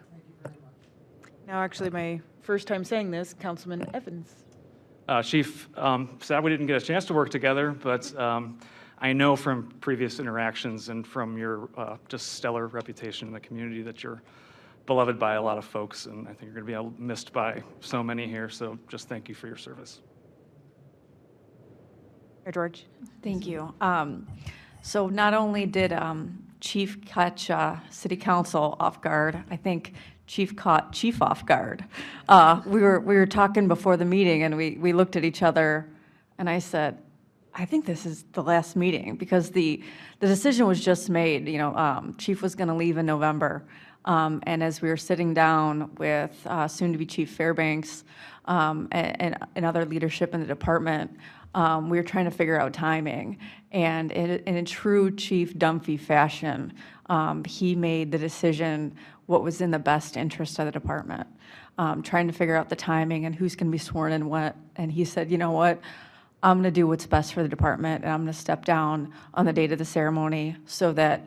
Now, actually, my first time saying this, Councilman Evans. Chief, sad we didn't get a chance to work together, but I know from previous interactions and from your just stellar reputation in the community that you're beloved by a lot of folks, and I think you're going to be missed by so many here, so just thank you for your service. Mayor George. Thank you. So not only did Chief catch City Council off guard, I think Chief caught Chief off guard. We were talking before the meeting, and we looked at each other, and I said, I think this is the last meeting, because the decision was just made. Chief was going to leave in November, and as we were sitting down with soon-to-be Chief Fairbanks and other leadership in the department, we were trying to figure out timing, and in a true Chief Dunphy fashion, he made the decision what was in the best interest of the department, trying to figure out the timing and who's going to be sworn in what. And he said, you know what, I'm going to do what's best for the department, and I'm going to step down on the date of the ceremony so that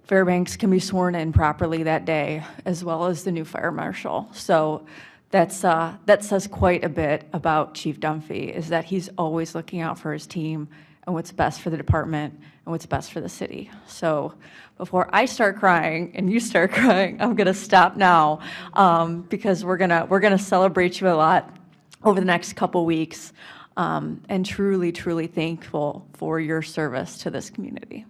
Fairbanks can be sworn in properly that day, as well as the new fire marshal. So that says quite a bit about Chief Dunphy, is that he's always looking out for his team and what's best for the department and what's best for the city. So before I start crying and you start crying, I'm gonna stop now, because we're gonna celebrate you a lot over the next couple weeks, and truly, truly thankful for your service to this community.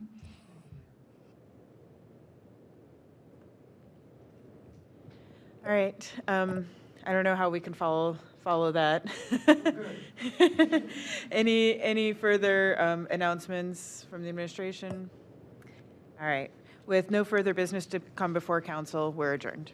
All right. I don't know how we can follow that. Any further announcements from the administration? All right. With no further business to come before council, we're adjourned.